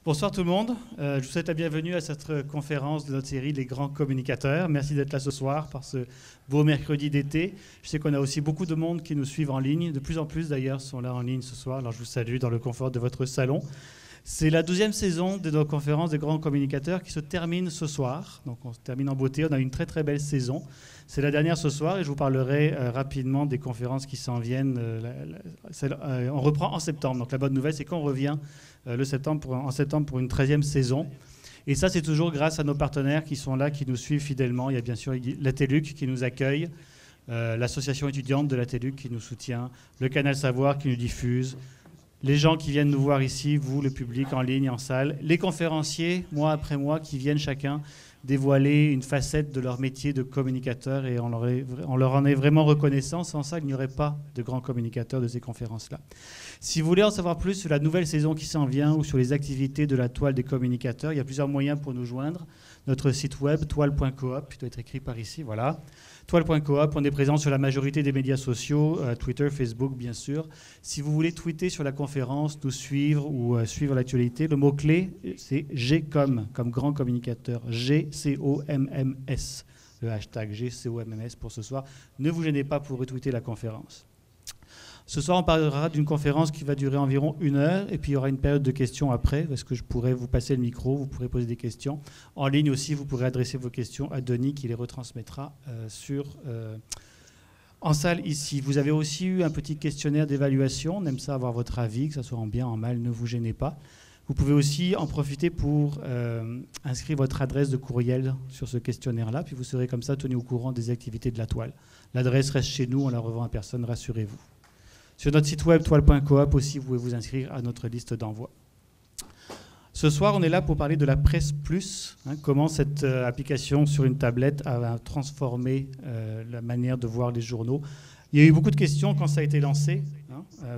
Bonsoir tout le monde. Je vous souhaite la bienvenue à cette conférence de notre série Les Grands Communicateurs. Merci d'être là ce soir par ce beau mercredi d'été. Je sais qu'on a aussi beaucoup de monde qui nous suivent en ligne. De plus en plus d'ailleurs sont là en ligne ce soir. Alors je vous salue dans le confort de votre salon. C'est la 12e saison de nos conférences des Grands Communicateurs qui se termine ce soir. Donc on se termine en beauté. On a une très très belle saison. C'est la dernière ce soir et je vous parlerai rapidement des conférences qui s'en viennent. On reprend en septembre. Donc la bonne nouvelle, c'est qu'on revient en septembre pour une 13e saison. Et ça, c'est toujours grâce à nos partenaires qui sont là, qui nous suivent fidèlement. Il y a bien sûr l'Ateluc qui nous accueille, l'association étudiante de l'Ateluc qui nous soutient, le Canal Savoir qui nous diffuse, les gens qui viennent nous voir ici, vous, le public en ligne, en salle, les conférenciers, mois après mois, qui viennent chacun dévoiler une facette de leur métier de communicateur et on leur en est vraiment reconnaissant. Sans ça, il n'y aurait pas de grands communicateurs de ces conférences-là. Si vous voulez en savoir plus sur la nouvelle saison qui s'en vient ou sur les activités de la Toile des communicateurs, il y a plusieurs moyens pour nous joindre. Notre site web, toile.coop, qui doit être écrit par ici, voilà. Toile.coop, on est présent sur la majorité des médias sociaux, Twitter, Facebook, bien sûr. Si vous voulez tweeter sur la conférence, nous suivre ou suivre l'actualité, le mot-clé, c'est GCOM, comme grand communicateur, G-C-O-M-M-S, le hashtag G-C-O-M-M-S pour ce soir. Ne vous gênez pas pour retweeter la conférence. Ce soir, on parlera d'une conférence qui va durer environ 1 heure, et puis il y aura une période de questions après, parce que je pourrai vous passer le micro, vous pourrez poser des questions. En ligne aussi, vous pourrez adresser vos questions à Denis, qui les retransmettra en salle ici. Vous avez aussi eu un petit questionnaire d'évaluation. On aime ça avoir votre avis, que ça soit en bien, en mal, ne vous gênez pas. Vous pouvez aussi en profiter pour inscrire votre adresse de courriel sur ce questionnaire-là, puis vous serez comme ça tenu au courant des activités de la Toile. L'adresse reste chez nous, on la revend à personne, rassurez-vous. Sur notre site web, toile.coop aussi, vous pouvez vous inscrire à notre liste d'envoi. Ce soir, on est là pour parler de la Presse Plus, comment cette application sur une tablette a transformé la manière de voir les journaux. Il y a eu beaucoup de questions quand ça a été lancé.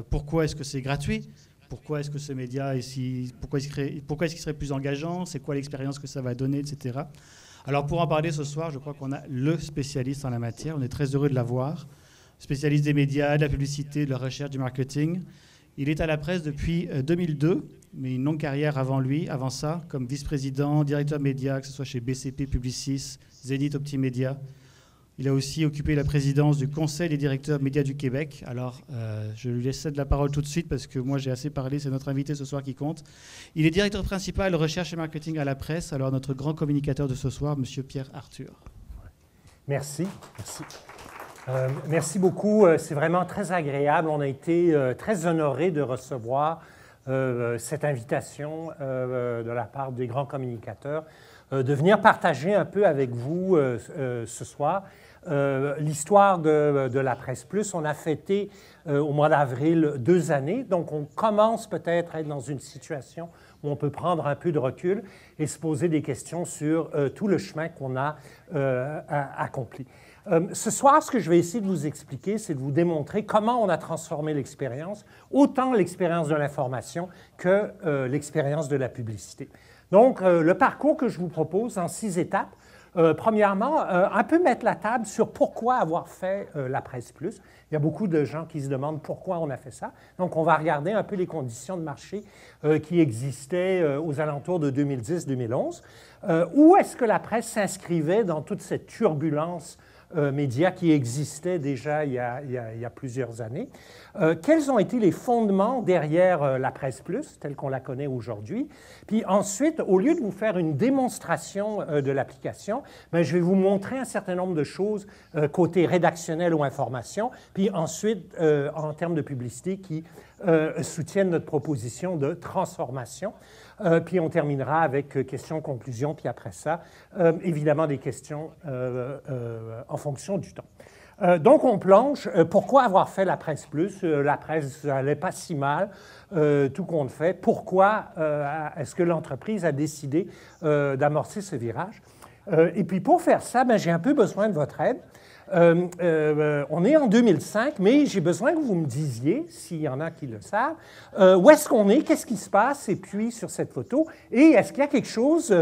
Pourquoi est-ce que c'est gratuit ? Pourquoi est-ce que ce média pourquoi est-ce qu'il serait plus engageant ? C'est quoi l'expérience que ça va donner, etc. Alors pour en parler ce soir, je crois qu'on a le spécialiste en la matière. On est très heureux de l'avoir. Spécialiste des médias, de la publicité, de la recherche, du marketing. Il est à la presse depuis 2002, mais une longue carrière avant ça, comme vice-président, directeur média, que ce soit chez BCP Publicis, Zenith Optimédia. Il a aussi occupé la présidence du Conseil des directeurs médias du Québec. Alors, je lui laisse la parole tout de suite parce que moi, j'ai assez parlé. C'est notre invité ce soir qui compte. Il est directeur principal recherche et marketing à la presse. Alors, notre grand communicateur de ce soir, M. Pierre Arthur. Merci. Merci beaucoup. C'est vraiment très agréable. On a été très honorés de recevoir cette invitation de la part des grands communicateurs de venir partager un peu avec vous ce soir l'histoire de la Presse Plus. On a fêté au mois d'avril 2 années, donc on commence peut-être à être dans une situation où on peut prendre un peu de recul et se poser des questions sur tout le chemin qu'on a accompli. Ce soir, ce que je vais essayer de vous expliquer, c'est de vous démontrer comment on a transformé l'expérience, autant l'expérience de l'information que l'expérience de la publicité. Donc, le parcours que je vous propose en 6 étapes. Premièrement, un peu mettre la table sur pourquoi avoir fait la Presse Plus. Il y a beaucoup de gens qui se demandent pourquoi on a fait ça. Donc, on va regarder un peu les conditions de marché qui existaient aux alentours de 2010-2011. Où est-ce que la presse s'inscrivait dans toute cette turbulence médias qui existaient déjà il y a plusieurs années. Quels ont été les fondements derrière la Presse Plus, telle qu'on la connaît aujourd'hui? Puis ensuite, au lieu de vous faire une démonstration de l'application, je vais vous montrer un certain nombre de choses côté rédactionnel ou information, puis ensuite, en termes de publicité, qui soutiennent notre proposition de transformation. Puis on terminera avec questions-conclusions, puis après ça, évidemment des questions en fonction du temps. Donc on plonge. Pourquoi avoir fait la Presse Plus? La presse n'allait pas si mal, tout compte fait. Pourquoi est-ce que l'entreprise a décidé d'amorcer ce virage? Et puis pour faire ça, j'ai un peu besoin de votre aide. On est en 2005, mais j'ai besoin que vous me disiez, s'il y en a qui le savent, où est-ce qu'on est, qu'est-ce qui se passe, et puis sur cette photo, et est-ce qu'il y a quelque chose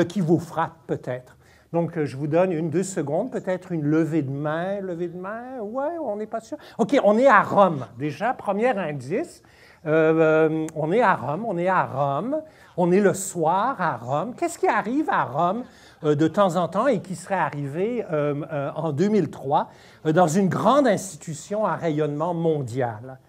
qui vous frappe peut-être? Donc, je vous donne 1-2 secondes, peut-être une levée de main. Levée de main, ouais, on n'est pas sûr. OK, on est à Rome, déjà, premier indice. On est à Rome, on est le soir à Rome. Qu'est-ce qui arrive à Rome de temps en temps et qui serait arrivé en 2003 dans une grande institution à rayonnement mondial?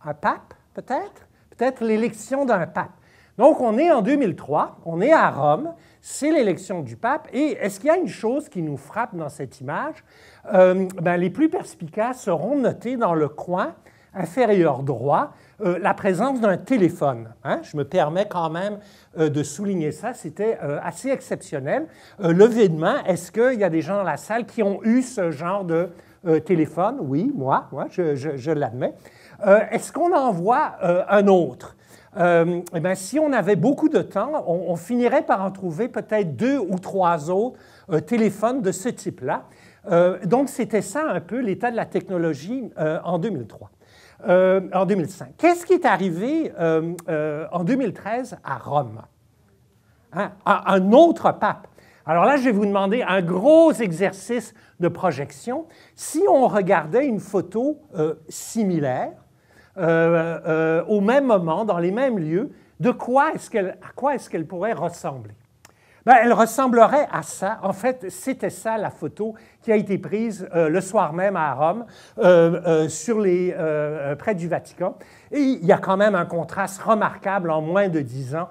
Un pape, peut-être? Peut-être l'élection d'un pape. Donc, on est en 2003, on est à Rome, c'est l'élection du pape, et est-ce qu'il y a une chose qui nous frappe dans cette image? Les plus perspicaces seront notés dans le coin inférieur droit la présence d'un téléphone. Hein? Je me permets quand même de souligner ça, c'était assez exceptionnel. Levée de main, est-ce qu'il y a des gens dans la salle qui ont eu ce genre de téléphone? Oui, moi je l'admets. Est-ce qu'on en voit un autre? Si on avait beaucoup de temps, on finirait par en trouver peut-être 2 ou 3 autres téléphones de ce type-là. Donc, c'était ça un peu l'état de la technologie en 2003. En 2005. Qu'est-ce qui est arrivé en 2013 à Rome? Hein? Un autre pape. Alors là, je vais vous demander un gros exercice de projection. Si on regardait une photo similaire, au même moment, dans les mêmes lieux, à quoi est-ce qu'elle pourrait ressembler? Elle ressemblerait à ça. En fait, c'était ça la photo qui a été prise le soir même à Rome, près du Vatican. Et il y a quand même un contraste remarquable en moins de 10 ans,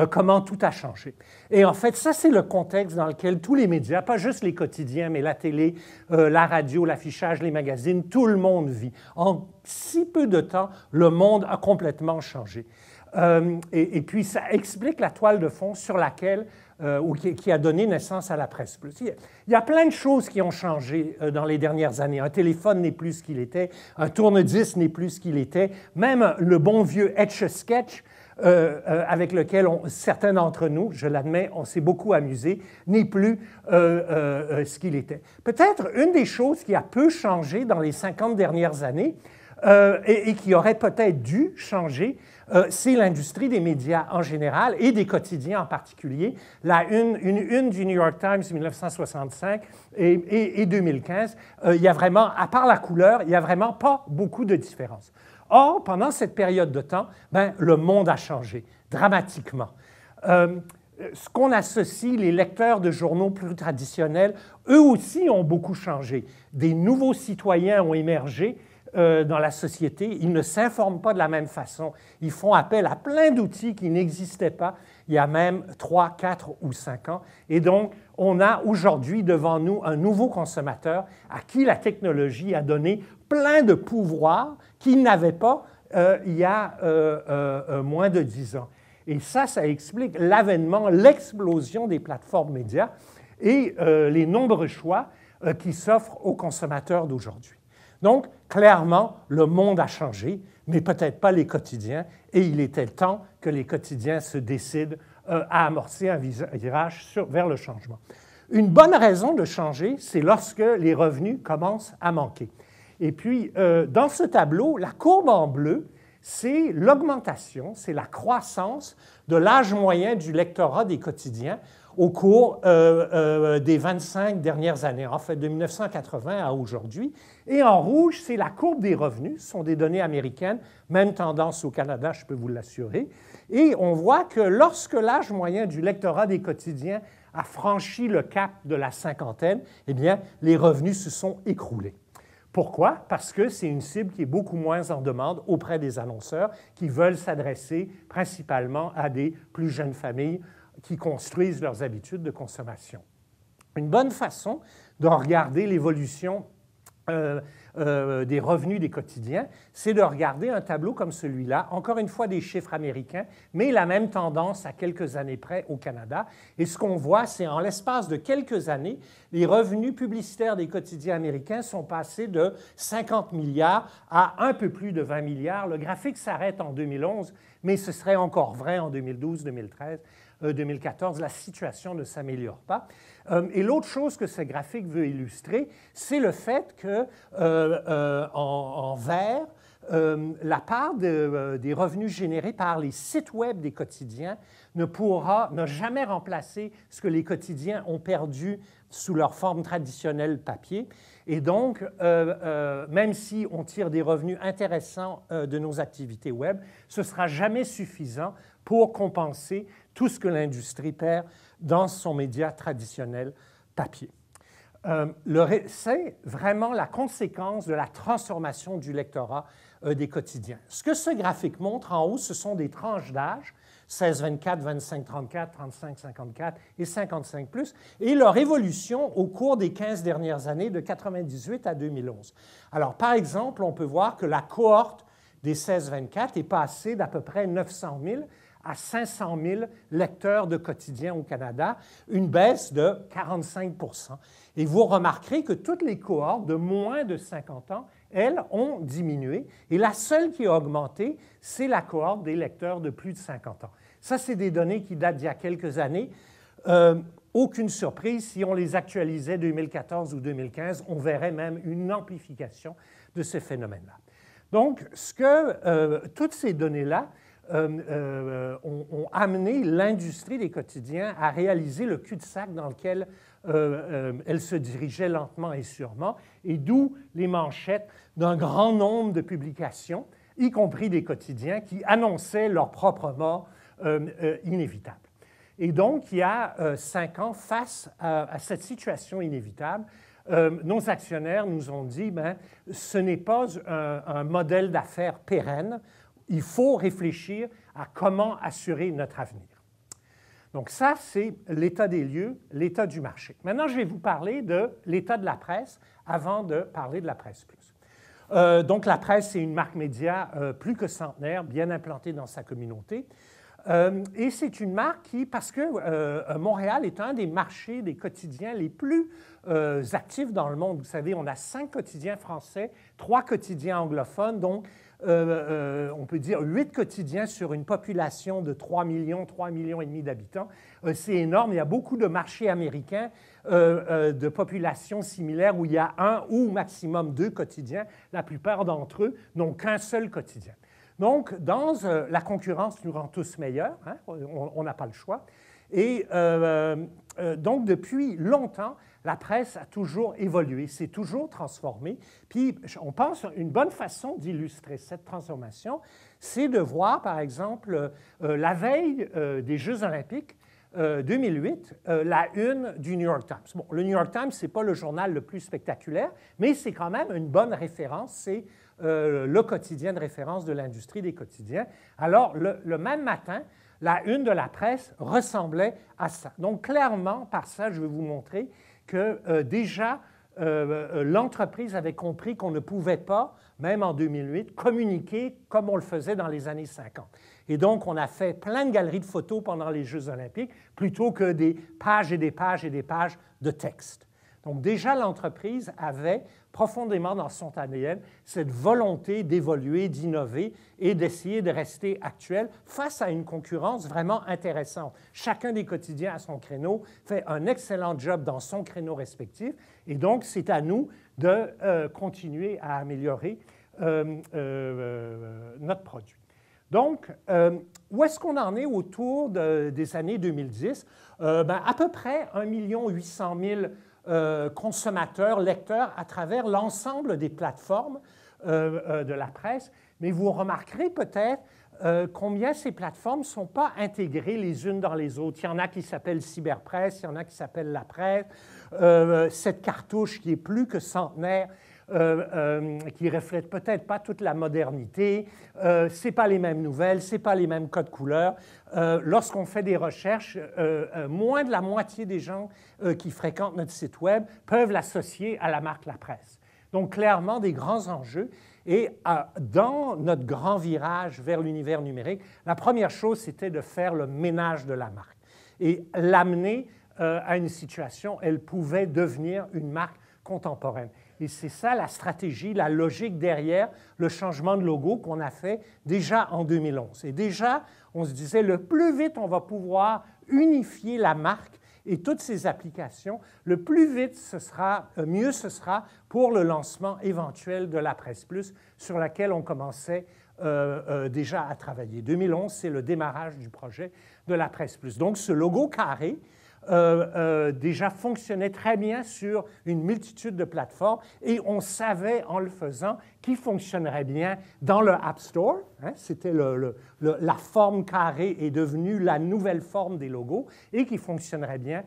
comment tout a changé. Et en fait, ça, c'est le contexte dans lequel tous les médias, pas juste les quotidiens, mais la télé, la radio, l'affichage, les magazines, tout le monde vit. En si peu de temps, le monde a complètement changé. Et puis, ça explique la toile de fond sur laquelle, qui a donné naissance à la Presse Plus. Il y a plein de choses qui ont changé dans les dernières années. Un téléphone n'est plus ce qu'il était, un tourne-disque n'est plus ce qu'il était, même le bon vieux Etch-a-Sketch, avec lequel certains d'entre nous, je l'admets, on s'est beaucoup amusé, n'est plus ce qu'il était. Peut-être une des choses qui a peu changé dans les 50 dernières années et qui aurait peut-être dû changer, c'est l'industrie des médias en général et des quotidiens en particulier. Une une du New York Times 1965 et 2015, il y a vraiment, à part la couleur, il n'y a vraiment pas beaucoup de différence. Or, pendant cette période de temps, le monde a changé dramatiquement. Ce qu'on associe, les lecteurs de journaux plus traditionnels, eux aussi ont beaucoup changé. Des nouveaux citoyens ont émergé dans la société. Ils ne s'informent pas de la même façon. Ils font appel à plein d'outils qui n'existaient pas il y a même 3, 4 ou 5 ans. Et donc, on a aujourd'hui devant nous un nouveau consommateur à qui la technologie a donné plein de pouvoirs qu'il n'avait pas il y a moins de 10 ans. Et ça explique l'avènement, l'explosion des plateformes médias et les nombreux choix qui s'offrent aux consommateurs d'aujourd'hui. Donc, clairement, le monde a changé, mais peut-être pas les quotidiens, et il était temps que les quotidiens se décident à amorcer un virage vers le changement. Une bonne raison de changer, c'est lorsque les revenus commencent à manquer. Et puis, dans ce tableau, la courbe en bleu, c'est l'augmentation, c'est la croissance de l'âge moyen du lectorat des quotidiens au cours des 25 dernières années, en fait de 1980 à aujourd'hui. Et en rouge, c'est la courbe des revenus, ce sont des données américaines, même tendance au Canada, je peux vous l'assurer. Et on voit que lorsque l'âge moyen du lectorat des quotidiens a franchi le cap de la cinquantaine, eh bien, les revenus se sont écroulés. Pourquoi? Parce que c'est une cible qui est beaucoup moins en demande auprès des annonceurs qui veulent s'adresser principalement à des plus jeunes familles qui construisent leurs habitudes de consommation. Une bonne façon de regarder l'évolution des revenus des quotidiens, c'est de regarder un tableau comme celui-là, encore une fois des chiffres américains, mais la même tendance à quelques années près au Canada. Et ce qu'on voit, c'est en l'espace de quelques années, les revenus publicitaires des quotidiens américains sont passés de 50 milliards à un peu plus de 20 milliards. Le graphique s'arrête en 2011, mais ce serait encore vrai en 2012, 2013. 2014, la situation ne s'améliore pas. Et l'autre chose que ce graphique veut illustrer, c'est le fait que en vert, la part des revenus générés par les sites web des quotidiens n'a jamais remplacé ce que les quotidiens ont perdu sous leur forme traditionnelle papier. Et donc, même si on tire des revenus intéressants de nos activités web, ce ne sera jamais suffisant pour compenser tout ce que l'industrie perd dans son média traditionnel papier. C'est vraiment la conséquence de la transformation du lectorat des quotidiens. Ce que ce graphique montre en haut, ce sont des tranches d'âge, 16-24, 25-34, 35-54 et 55+, et leur évolution au cours des 15 dernières années, de 1998 à 2011. Alors, par exemple, on peut voir que la cohorte des 16-24 est passée d'à peu près 900 000 à 500 000 lecteurs de quotidiens au Canada, une baisse de 45 %. Et vous remarquerez que toutes les cohortes de moins de 50 ans, elles, ont diminué. Et la seule qui a augmenté, c'est la cohorte des lecteurs de plus de 50 ans. Ça, c'est des données qui datent d'il y a quelques années. Aucune surprise, si on les actualisait 2014 ou 2015, on verrait même une amplification de ce phénomène-là. Donc, toutes ces données-là ont amené l'industrie des quotidiens à réaliser le cul-de-sac dans lequel elle se dirigeait lentement et sûrement, et d'où les manchettes d'un grand nombre de publications, y compris des quotidiens, qui annonçaient leur propre mort inévitable. Et donc, il y a 5 ans, face à cette situation inévitable, nos actionnaires nous ont dit ce n'est pas un modèle d'affaires pérenne, il faut réfléchir à comment assurer notre avenir. Donc ça, c'est l'état des lieux, l'état du marché. Maintenant, je vais vous parler de l'état de la presse avant de parler de la presse plus. Donc la presse, c'est une marque média plus que centenaire, bien implantée dans sa communauté. Et c'est une marque qui, parce que Montréal est un des marchés des quotidiens les plus actifs dans le monde. Vous savez, on a 5 quotidiens français, 3 quotidiens anglophones, donc on peut dire 8 quotidiens sur une population de 3 millions et demi d'habitants. C'est énorme. Il y a beaucoup de marchés américains de populations similaires où il y a 1 ou maximum 2 quotidiens. La plupart d'entre eux n'ont qu'un seul quotidien. Donc, dans la concurrence nous rend tous meilleurs, hein, on n'a pas le choix. Et donc, depuis longtemps, la presse a toujours évolué, s'est toujours transformée. Puis, on pense une bonne façon d'illustrer cette transformation, c'est de voir, par exemple, la veille des Jeux olympiques 2008, la une du New York Times. Bon, le New York Times, ce n'est pas le journal le plus spectaculaire, mais c'est quand même une bonne référence. C'est le quotidien de référence de l'industrie des quotidiens. Alors, le même matin, la une de la presse ressemblait à ça. Donc, clairement, par ça, je vais vous montrer que déjà, l'entreprise avait compris qu'on ne pouvait pas, même en 2008, communiquer comme on le faisait dans les années 50. Et donc, on a fait plein de galeries de photos pendant les Jeux olympiques, plutôt que des pages et des pages et des pages de texte. Donc, déjà, l'entreprise avait profondément dans son ADN cette volonté d'évoluer, d'innover et d'essayer de rester actuelle face à une concurrence vraiment intéressante. Chacun des quotidiens à son créneau fait un excellent job dans son créneau respectif et donc c'est à nous de continuer à améliorer notre produit. Donc, où est-ce qu'on en est autour des années 2010? À peu près 1 800 000 consommateurs, lecteurs à travers l'ensemble des plateformes de la presse. Mais vous remarquerez peut-être combien ces plateformes ne sont pas intégrées les unes dans les autres. Il y en a qui s'appellent Cyberpresse, il y en a qui s'appellent La Presse. Cette cartouche qui est plus que centenaire, qui ne reflète peut-être pas toute la modernité. Ce n'est pas les mêmes nouvelles, ce n'est pas les mêmes codes couleurs. Lorsqu'on fait des recherches, moins de la moitié des gens qui fréquentent notre site Web peuvent l'associer à la marque La Presse. Donc, clairement, des grands enjeux. Et dans notre grand virage vers l'univers numérique, la première chose, c'était de faire le ménage de la marque et l'amener à une situation, elle pouvait devenir une marque contemporaine. Et c'est ça la stratégie, la logique derrière le changement de logo qu'on a fait déjà en 2011. Et déjà, on se disait, le plus vite on va pouvoir unifier la marque et toutes ces applications, le plus vite ce sera, mieux ce sera pour le lancement éventuel de la Presse Plus, sur laquelle on commençait déjà à travailler. 2011, c'est le démarrage du projet de la Presse Plus. Donc, ce logo carré déjà fonctionnait très bien sur une multitude de plateformes et on savait en le faisant qu'il fonctionnerait bien dans le App Store. Hein, c'était la forme carrée est devenue la nouvelle forme des logos et qui fonctionnerait bien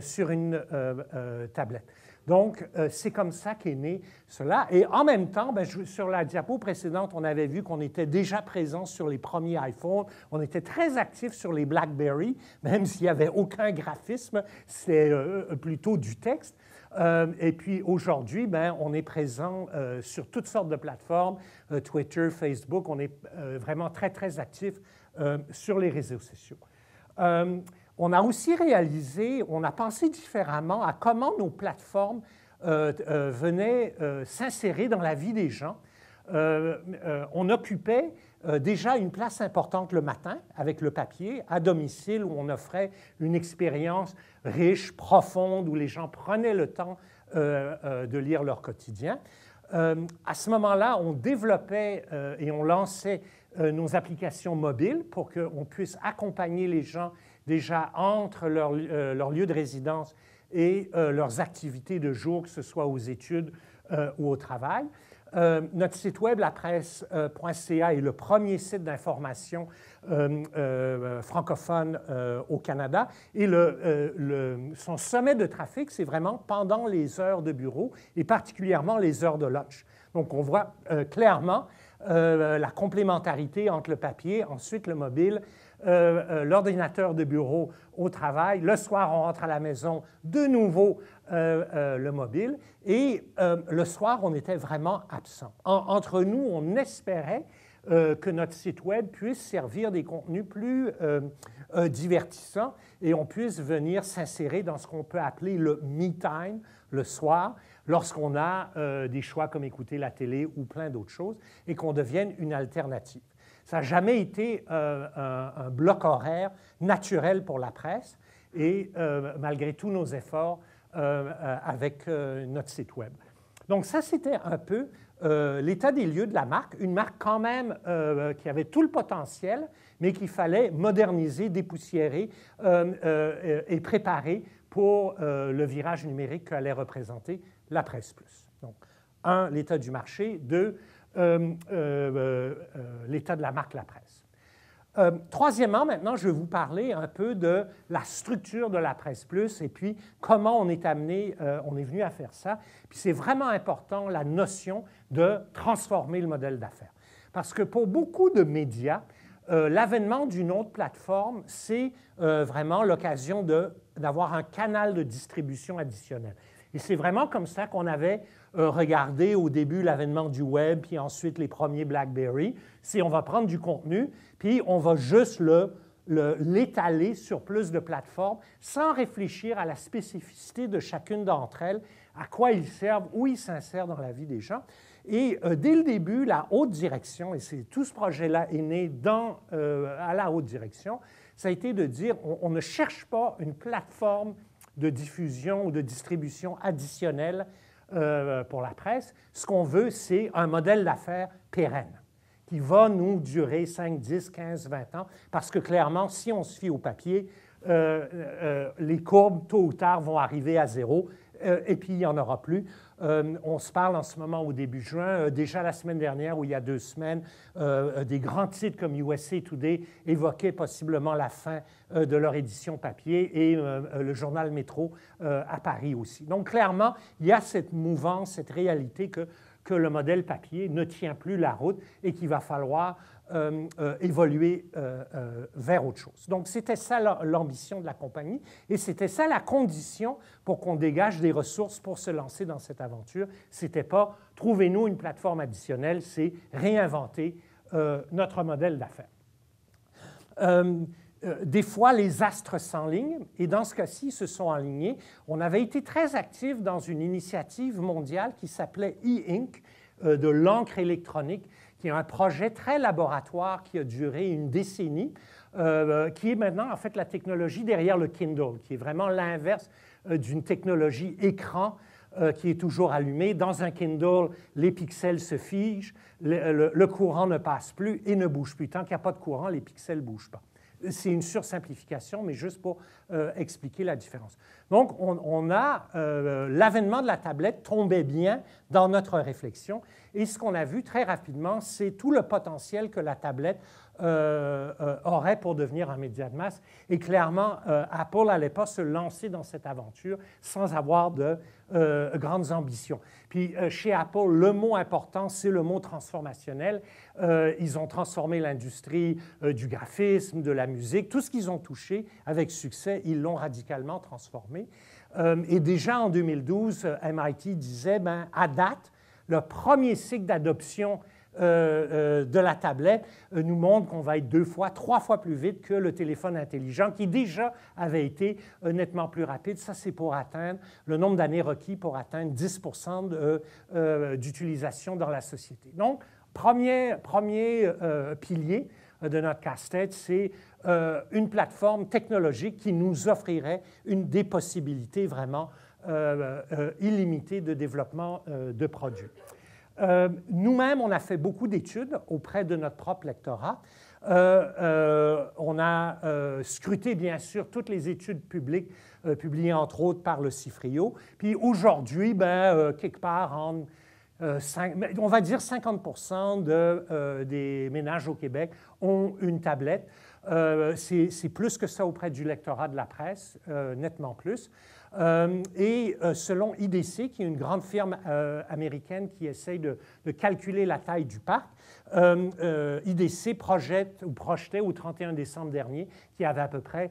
sur une tablette. Donc, c'est comme ça qu'est né cela. Et en même temps, sur la diapo précédente, on avait vu qu'on était déjà présent sur les premiers iPhones. On était très actifs sur les BlackBerry, même s'il n'y avait aucun graphisme, c'est plutôt du texte. Et puis aujourd'hui, on est présent sur toutes sortes de plateformes, Twitter, Facebook. On est vraiment très, très actifs sur les réseaux sociaux. On a aussi réalisé, on a pensé différemment à comment nos plateformes venaient s'insérer dans la vie des gens. On occupait déjà une place importante le matin avec le papier, à domicile, où on offrait une expérience riche, profonde, où les gens prenaient le temps de lire leur quotidien. À ce moment-là, on développait et on lançait nos applications mobiles pour qu'on puisse accompagner les gens déjà entre leur lieu de résidence et leurs activités de jour, que ce soit aux études ou au travail. Notre site web, lapresse.ca, est le premier site d'information francophone au Canada. Et son sommet de trafic, c'est vraiment pendant les heures de bureau et particulièrement les heures de lunch. Donc, on voit clairement la complémentarité entre le papier, ensuite le mobile, l'ordinateur de bureau au travail. Le soir, on rentre à la maison, de nouveau le mobile. Et le soir, on était vraiment absent. Entre nous, on espérait que notre site web puisse servir des contenus plus divertissants et on puisse venir s'insérer dans ce qu'on peut appeler le me time le soir, lorsqu'on a des choix comme écouter la télé ou plein d'autres choses, et qu'on devienne une alternative. Ça n'a jamais été un bloc horaire naturel pour la presse, et malgré tous nos efforts avec notre site web. Donc ça, c'était un peu l'état des lieux de la marque, une marque quand même qui avait tout le potentiel, mais qu'il fallait moderniser, dépoussiérer et préparer pour le virage numérique qu'allait représenter la Presse Plus. Donc, 1, l'état du marché, 2, l'état de la marque La Presse. Troisièmement, maintenant, je vais vous parler un peu de la structure de la Presse Plus et puis comment on est venu à faire ça. Puis c'est vraiment important, la notion de transformer le modèle d'affaires. Parce que pour beaucoup de médias, l'avènement d'une autre plateforme, c'est vraiment l'occasion d'avoir un canal de distribution additionnel. Et c'est vraiment comme ça qu'on avait regardé au début l'avènement du web, puis ensuite les premiers BlackBerry. C'est on va prendre du contenu, puis on va juste l'étaler sur plus de plateformes sans réfléchir à la spécificité de chacune d'entre elles, à quoi ils servent, où ils s'insèrent dans la vie des gens. Et dès le début, la haute direction, et tout ce projet-là est né à la haute direction, ça a été de dire on ne cherche pas une plateforme de diffusion ou de distribution additionnelle pour la presse. Ce qu'on veut, c'est un modèle d'affaires pérenne qui va nous durer 5, 10, 15, 20 ans, parce que clairement, si on se fie au papier, les courbes, tôt ou tard, vont arriver à zéro, et puis il n'y en aura plus. On se parle en ce moment au début juin, déjà la semaine dernière ou il y a 2 semaines, des grands titres comme USA Today évoquaient possiblement la fin de leur édition papier et le journal Métro à Paris aussi. Donc clairement, il y a cette mouvance, cette réalité que le modèle papier ne tient plus la route et qu'il va falloir évoluer vers autre chose. Donc, c'était ça l'ambition de la compagnie et c'était ça la condition pour qu'on dégage des ressources pour se lancer dans cette aventure. Ce n'était pas « trouvez-nous une plateforme additionnelle », c'est réinventer notre modèle d'affaires. Des fois, les astres s'enlignent, et dans ce cas-ci, ils se sont alignés. On avait été très actifs dans une initiative mondiale qui s'appelait e-ink, de l'encre électronique, qui est un projet très laboratoire qui a duré une décennie, qui est maintenant en fait la technologie derrière le Kindle, qui est vraiment l'inverse d'une technologie écran qui est toujours allumé. Dans un Kindle, les pixels se figent, le courant ne passe plus et ne bouge plus. Tant qu'il n'y a pas de courant, les pixels ne bougent pas. C'est une sursimplification, mais juste pour expliquer la différence. Donc, on a l'avènement de la tablette tombait bien dans notre réflexion. Et ce qu'on a vu très rapidement, c'est tout le potentiel que la tablette aurait pour devenir un média de masse. Et clairement, Apple n'allait pas se lancer dans cette aventure sans avoir de grandes ambitions. Puis chez Apple, le mot important, c'est le mot transformationnel. Ils ont transformé l'industrie du graphisme, de la musique, tout ce qu'ils ont touché avec succès, ils l'ont radicalement transformé. Et déjà en 2012, MIT disait, à date, le premier cycle d'adoption de la tablette nous montre qu'on va être 2 fois, 3 fois plus vite que le téléphone intelligent, qui déjà avait été nettement plus rapide. Ça, c'est pour atteindre le nombre d'années requis pour atteindre 10% d'utilisation dans la société. Donc, premier pilier de notre casse-tête, c'est une plateforme technologique qui nous offrirait des possibilités vraiment illimitées de développement de produits. Nous-mêmes, on a fait beaucoup d'études auprès de notre propre lectorat. On a scruté, bien sûr, toutes les études publiques publiées, entre autres, par le CIFRIO. Puis aujourd'hui, quelque part, on va dire 50% des ménages au Québec ont une tablette. C'est plus que ça auprès du lectorat de la presse, nettement plus. Et selon IDC, qui est une grande firme américaine qui essaye de calculer la taille du parc, IDC projetait au 31 décembre dernier qu'il y avait à peu près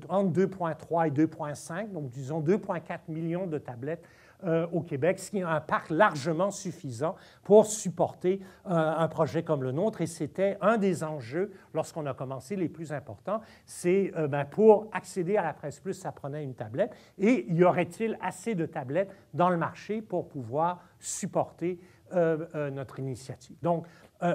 entre 2,3 et 2,5, donc disons 2,4 millions de tablettes au Québec, ce qui est un parc largement suffisant pour supporter un projet comme le nôtre. Et c'était un des enjeux, lorsqu'on a commencé, les plus importants. C'est pour accéder à la Presse Plus, ça prenait une tablette. Et y aurait-il assez de tablettes dans le marché pour pouvoir supporter notre initiative? Donc,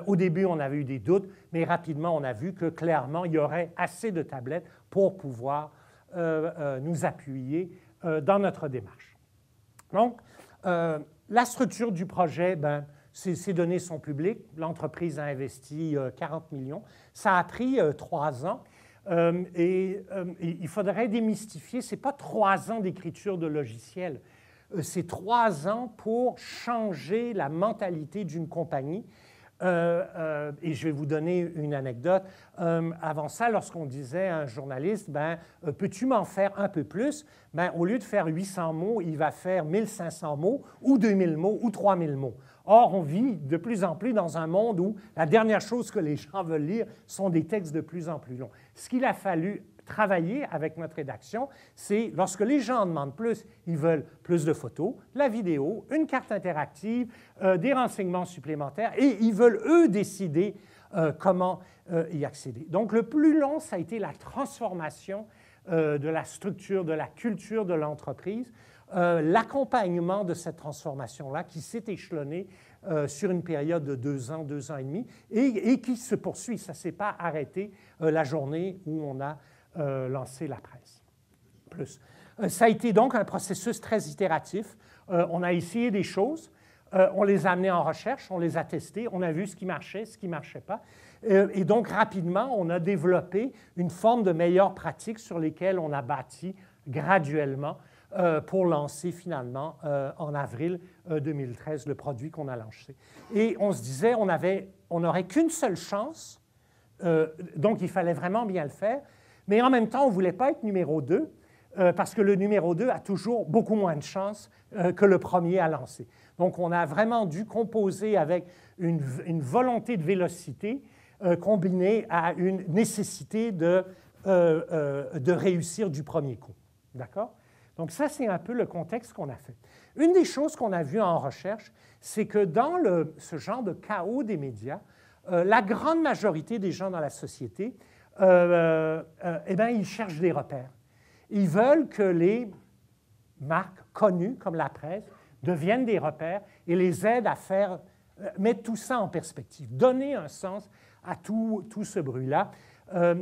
au début, on avait eu des doutes, mais rapidement, on a vu que clairement, il y aurait assez de tablettes pour pouvoir nous appuyer dans notre démarche. Donc, la structure du projet, ces données sont publiques. L'entreprise a investi 40 millions. Ça a pris 3 ans. Et il faudrait démystifier, ce n'est pas 3 ans d'écriture de logiciel. C'est 3 ans pour changer la mentalité d'une compagnie. Et je vais vous donner une anecdote. Avant ça, lorsqu'on disait à un journaliste, peux-tu m'en faire un peu plus? Au lieu de faire 800 mots, il va faire 1500 mots, ou 2000 mots, ou 3000 mots. Or, on vit de plus en plus dans un monde où la dernière chose que les gens veulent lire sont des textes de plus en plus longs. Ce qu'il a fallu travailler avec notre rédaction, c'est lorsque les gens en demandent plus, ils veulent plus de photos, de la vidéo, une carte interactive, des renseignements supplémentaires, et ils veulent, eux, décider comment y accéder. Donc, le plus long, ça a été la transformation de la structure, de la culture de l'entreprise, l'accompagnement de cette transformation-là qui s'est échelonné sur une période de 2 ans, 2 ans et demi, et qui se poursuit. Ça ne s'est pas arrêté la journée où on a lancé la Presse Plus. Ça a été donc un processus très itératif. On a essayé des choses, on les a amenées en recherche, on les a testées, on a vu ce qui marchait, ce qui ne marchait pas. Et donc, rapidement, on a développé une forme de meilleures pratiques sur lesquelles on a bâti graduellement pour lancer finalement en avril 2013 le produit qu'on a lancé. Et on se disait, on n'aurait qu'une seule chance, donc il fallait vraiment bien le faire, mais en même temps, on ne voulait pas être numéro 2, parce que le numéro 2 a toujours beaucoup moins de chances que le premier à lancer. Donc, on a vraiment dû composer avec une volonté de vélocité combinée à une nécessité de réussir du premier coup. D'accord? Donc, ça, c'est un peu le contexte qu'on a fait. Une des choses qu'on a vues en recherche, c'est que dans ce genre de chaos des médias, la grande majorité des gens dans la société, ils cherchent des repères. Ils veulent que les marques connues, comme la presse, deviennent des repères et les aident à mettre tout ça en perspective, donner un sens à tout ce bruit-là.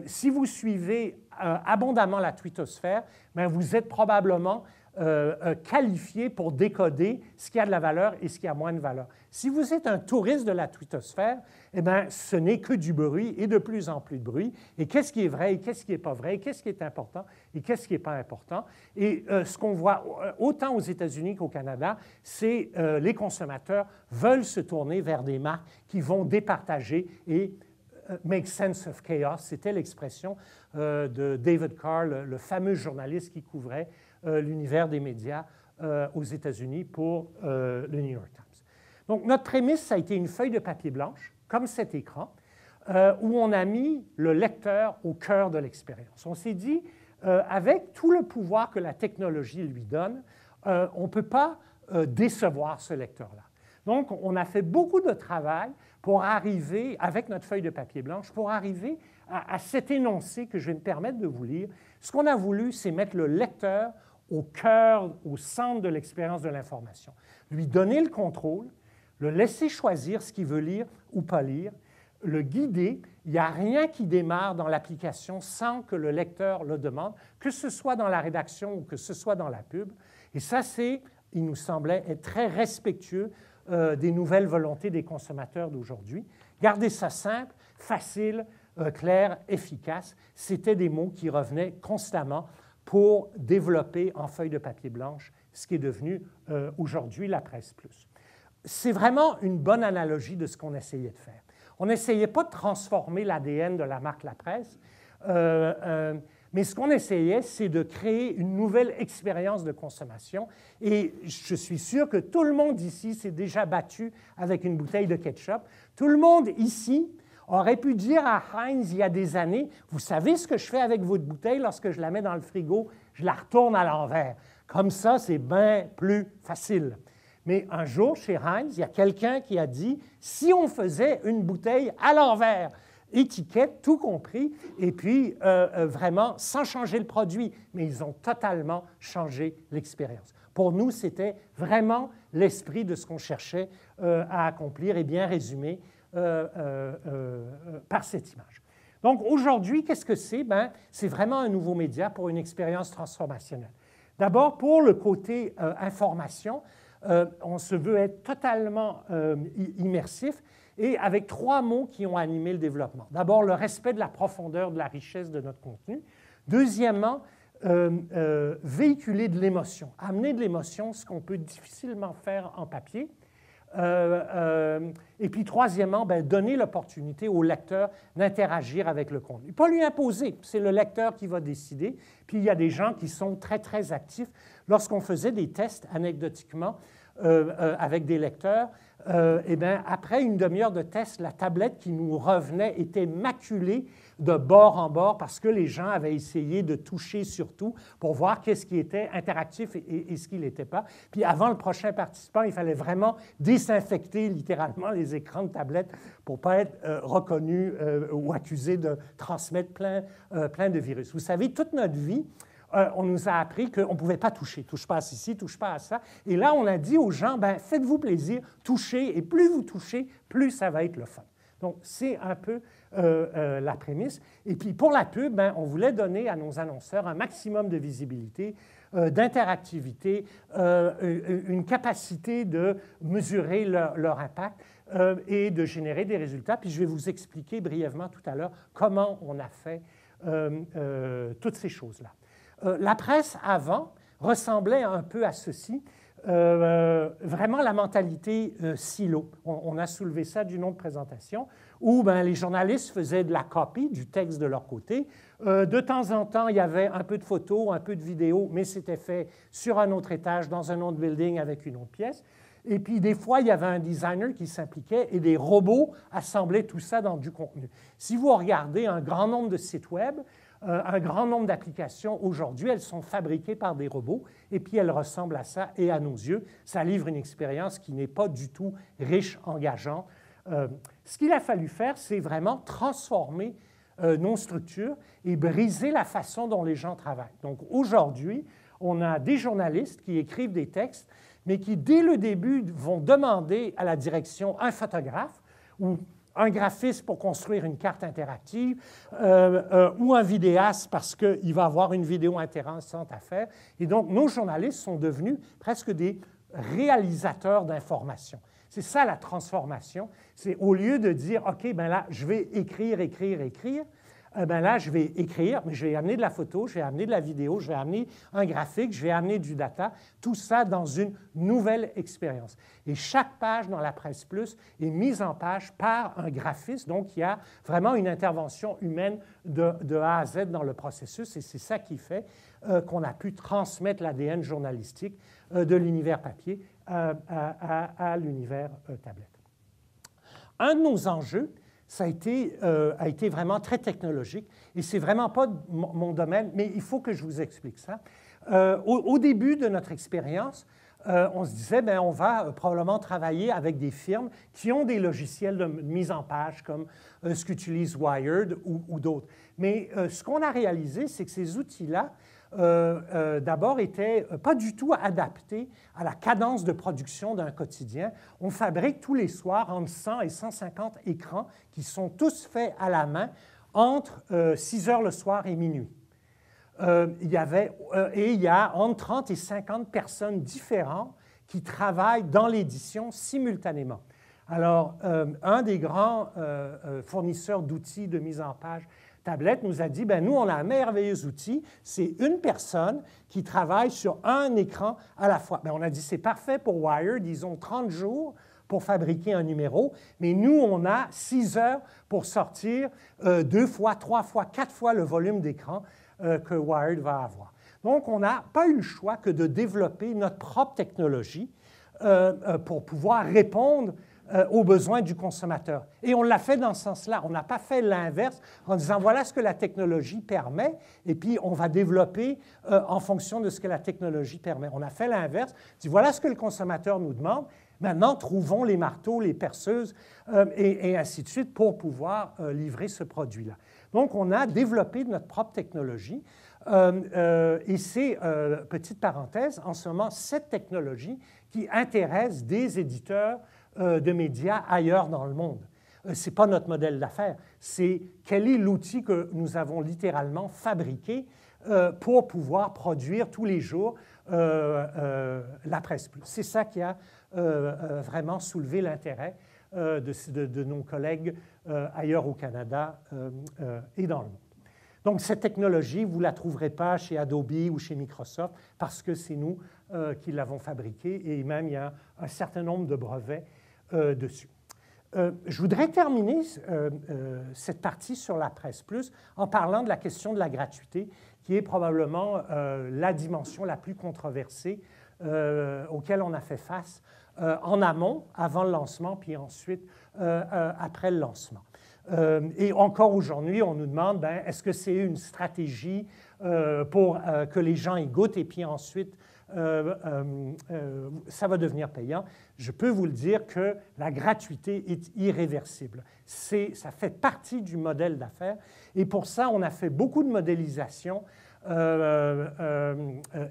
Si vous suivez abondamment la twittosphère, vous êtes probablement qualifiés pour décoder ce qui a de la valeur et ce qui a moins de valeur. Si vous êtes un touriste de la twittosphère, eh bien, ce n'est que du bruit et de plus en plus de bruit. Et qu'est-ce qui est vrai et qu'est-ce qui n'est pas vrai, et qu'est-ce qui est important et qu'est-ce qui n'est pas important. Et ce qu'on voit autant aux États-Unis qu'au Canada, c'est les consommateurs veulent se tourner vers des marques qui vont départager et make sense of chaos. C'était l'expression de David Carr, le fameux journaliste qui couvrait l'univers des médias aux États-Unis pour le New York Times. Donc, notre prémisse, ça a été une feuille de papier blanche, comme cet écran, où on a mis le lecteur au cœur de l'expérience. On s'est dit, avec tout le pouvoir que la technologie lui donne, on ne peut pas décevoir ce lecteur-là. Donc, on a fait beaucoup de travail pour arriver, avec notre feuille de papier blanche, pour arriver à cet énoncé que je vais me permettre de vous lire. Ce qu'on a voulu, c'est mettre le lecteur au cœur, au centre de l'expérience de l'information. Lui donner le contrôle, le laisser choisir ce qu'il veut lire ou pas lire, le guider. Il n'y a rien qui démarre dans l'application sans que le lecteur le demande, que ce soit dans la rédaction ou que ce soit dans la pub. Et ça, il nous semblait être très respectueux des nouvelles volontés des consommateurs d'aujourd'hui. Gardez ça simple, facile, clair, efficace. C'était des mots qui revenaient constamment pour développer en feuille de papier blanche ce qui est devenu aujourd'hui la Presse Plus. C'est vraiment une bonne analogie de ce qu'on essayait de faire. On n'essayait pas de transformer l'ADN de la marque La Presse, mais ce qu'on essayait, c'est de créer une nouvelle expérience de consommation. Et je suis sûr que tout le monde ici s'est déjà battu avec une bouteille de ketchup. Tout le monde ici aurait pu dire à Heinz il y a des années, « Vous savez ce que je fais avec votre bouteille lorsque je la mets dans le frigo? Je la retourne à l'envers. Comme ça, c'est bien plus facile. » Mais un jour, chez Heinz, il y a quelqu'un qui a dit, « Si on faisait une bouteille à l'envers, étiquette, tout compris, et puis vraiment sans changer le produit. » Mais ils ont totalement changé l'expérience. Pour nous, c'était vraiment l'esprit de ce qu'on cherchait à accomplir et bien résumé par cette image. Donc aujourd'hui, qu'est-ce que c'est? C'est vraiment un nouveau média pour une expérience transformationnelle. D'abord, pour le côté information, on se veut être totalement immersif et avec trois mots qui ont animé le développement. D'abord, le respect de la profondeur, de la richesse de notre contenu. Deuxièmement, véhiculer de l'émotion, amener de l'émotion, ce qu'on peut difficilement faire en papier. Et puis, troisièmement, donner l'opportunité au lecteur d'interagir avec le contenu. Pas lui imposer, c'est le lecteur qui va décider. Puis, il y a des gens qui sont très, très actifs. Lorsqu'on faisait des tests, anecdotiquement, avec des lecteurs, après une demi-heure de test, la tablette qui nous revenait était maculée de bord en bord parce que les gens avaient essayé de toucher sur tout pour voir qu'est-ce qui était interactif et ce qui ne l'était pas. Puis avant le prochain participant, il fallait vraiment désinfecter littéralement les écrans de tablette pour ne pas être reconnu ou accusé de transmettre plein de virus. Vous savez, toute notre vie, on nous a appris qu'on ne pouvait pas toucher. Touche pas à ceci, touche pas à ça. Et là, on a dit aux gens, faites-vous plaisir, touchez, et plus vous touchez, plus ça va être le fun. Donc, c'est un peu la prémisse. Et puis, pour la pub, on voulait donner à nos annonceurs un maximum de visibilité, d'interactivité, une capacité de mesurer leur impact et de générer des résultats. Puis, je vais vous expliquer brièvement tout à l'heure comment on a fait toutes ces choses-là. La presse, avant, ressemblait un peu à ceci. Vraiment la mentalité silo. On a soulevé ça d'une autre présentation, où les journalistes faisaient de la copie du texte de leur côté. De temps en temps, il y avait un peu de photos, un peu de vidéos, mais c'était fait sur un autre étage, dans un autre building, avec une autre pièce. Et puis, des fois, il y avait un designer qui s'impliquait et des robots assemblaient tout ça dans du contenu. Si vous regardez un grand nombre de sites web, un grand nombre d'applications aujourd'hui, elles sont fabriquées par des robots et puis elles ressemblent à ça et à nos yeux, ça livre une expérience qui n'est pas du tout riche, engageante. Ce qu'il a fallu faire, c'est vraiment transformer nos structures et briser la façon dont les gens travaillent. Donc aujourd'hui, on a des journalistes qui écrivent des textes, mais qui dès le début vont demander à la direction un photographe ou un graphiste pour construire une carte interactive ou un vidéaste parce qu'il va avoir une vidéo intéressante à faire. Et donc, nos journalistes sont devenus presque des réalisateurs d'informations. C'est ça la transformation. C'est au lieu de dire, OK, ben là, je vais écrire, ben là, je vais écrire, mais je vais amener de la photo, je vais amener de la vidéo, je vais amener un graphique, je vais amener du data, tout ça dans une nouvelle expérience. Et chaque page dans la Presse Plus est mise en page par un graphiste, donc il y a vraiment une intervention humaine de A à Z dans le processus, et c'est ça qui fait qu'on a pu transmettre l'ADN journalistique de l'univers papier à l'univers tablette. Un de nos enjeux, ça a été vraiment très technologique, et ce n'est vraiment pas mon domaine, mais il faut que je vous explique ça. Au début de notre expérience, on se disait, bien, on va probablement travailler avec des firmes qui ont des logiciels de mise en page, comme ce qu'utilise Wired ou d'autres. Mais ce qu'on a réalisé, c'est que ces outils-là, d'abord, n'étaient pas du tout adaptés à la cadence de production d'un quotidien. On fabrique tous les soirs entre 100 et 150 écrans qui sont tous faits à la main entre 6 heures le soir et minuit. Il y a entre 30 et 50 personnes différentes qui travaillent dans l'édition simultanément. Alors, un des grands fournisseurs d'outils de mise en page tablette nous a dit, bien, nous, on a un merveilleux outil, c'est une personne qui travaille sur un écran à la fois. Bien, on a dit, c'est parfait pour Wired, ils ont 30 jours pour fabriquer un numéro, mais nous, on a 6 heures pour sortir 2 fois, 3 fois, 4 fois le volume d'écran que Wired va avoir. Donc, on n'a pas eu le choix que de développer notre propre technologie pour pouvoir répondre aux besoins du consommateur. Et on l'a fait dans ce sens-là. On n'a pas fait l'inverse en disant voilà ce que la technologie permet et puis on va développer en fonction de ce que la technologie permet. On a fait l'inverse, dit voilà ce que le consommateur nous demande. Maintenant, trouvons les marteaux, les perceuses et ainsi de suite pour pouvoir livrer ce produit-là. Donc, on a développé notre propre technologie et c'est, petite parenthèse, en ce moment, cette technologie qui intéresse des éditeurs de médias ailleurs dans le monde. Ce n'est pas notre modèle d'affaires, c'est quel est l'outil que nous avons littéralement fabriqué pour pouvoir produire tous les jours la Presse Plus. C'est ça qui a vraiment soulevé l'intérêt de nos collègues ailleurs au Canada et dans le monde. Donc, cette technologie, vous ne la trouverez pas chez Adobe ou chez Microsoft parce que c'est nous qui l'avons fabriquée et même il y a un certain nombre de brevets dessus. Je voudrais terminer cette partie sur la Presse Plus en parlant de la question de la gratuité, qui est probablement la dimension la plus controversée auquel on a fait face en amont, avant le lancement, puis ensuite après le lancement. Et encore aujourd'hui, on nous demande, ben, est-ce que c'est une stratégie pour que les gens y goûtent et puis ensuite ça va devenir payant? Je peux vous le dire que la gratuité est irréversible. Ça fait partie du modèle d'affaires et pour ça, on a fait beaucoup de modélisation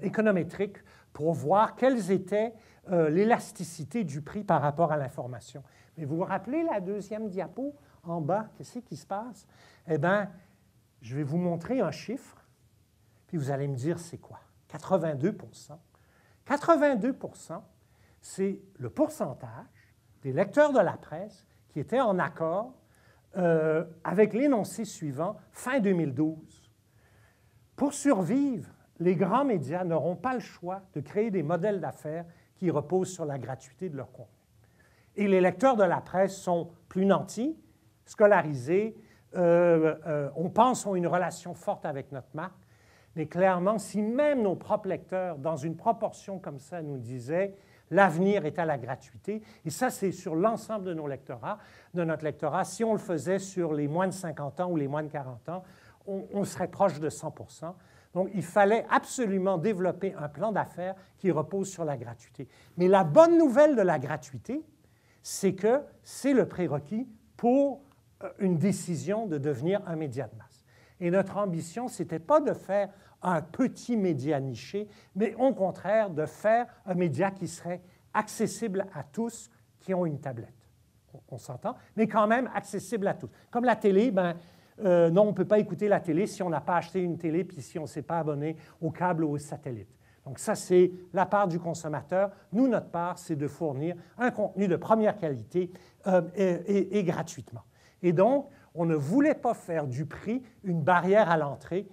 économétrique pour voir quelles étaient l'élasticité du prix par rapport à l'information. Mais vous vous rappelez la deuxième diapo en bas? Qu'est-ce qui se passe? Eh bien, je vais vous montrer un chiffre, puis vous allez me dire c'est quoi? 82 %. 82 %, c'est le pourcentage des lecteurs de la presse qui étaient en accord avec l'énoncé suivant, fin 2012. Pour survivre, les grands médias n'auront pas le choix de créer des modèles d'affaires qui reposent sur la gratuité de leur contenu. Et les lecteurs de la presse sont plus nantis, scolarisés, on pense ont une relation forte avec notre marque, mais clairement, si même nos propres lecteurs, dans une proportion comme ça, nous disaient « l'avenir est à la gratuité », et ça, c'est sur l'ensemble de notre lectorat. Si on le faisait sur les moins de 50 ans ou les moins de 40 ans, on serait proche de 100 %. Donc, il fallait absolument développer un plan d'affaires qui repose sur la gratuité. Mais la bonne nouvelle de la gratuité, c'est que c'est le prérequis pour une décision de devenir un média de masse. Et notre ambition, ce n'était pas de faire un petit média niché, mais au contraire de faire un média qui serait accessible à tous qui ont une tablette. on s'entend, mais quand même accessible à tous. Comme la télé, ben, non, on ne peut pas écouter la télé si on n'a pas acheté une télé puis si on ne s'est pas abonné au câble ou au satellite. Donc ça, c'est la part du consommateur. Nous, notre part, c'est de fournir un contenu de première qualité et gratuitement. Et donc, on ne voulait pas faire du prix une barrière à l'entrée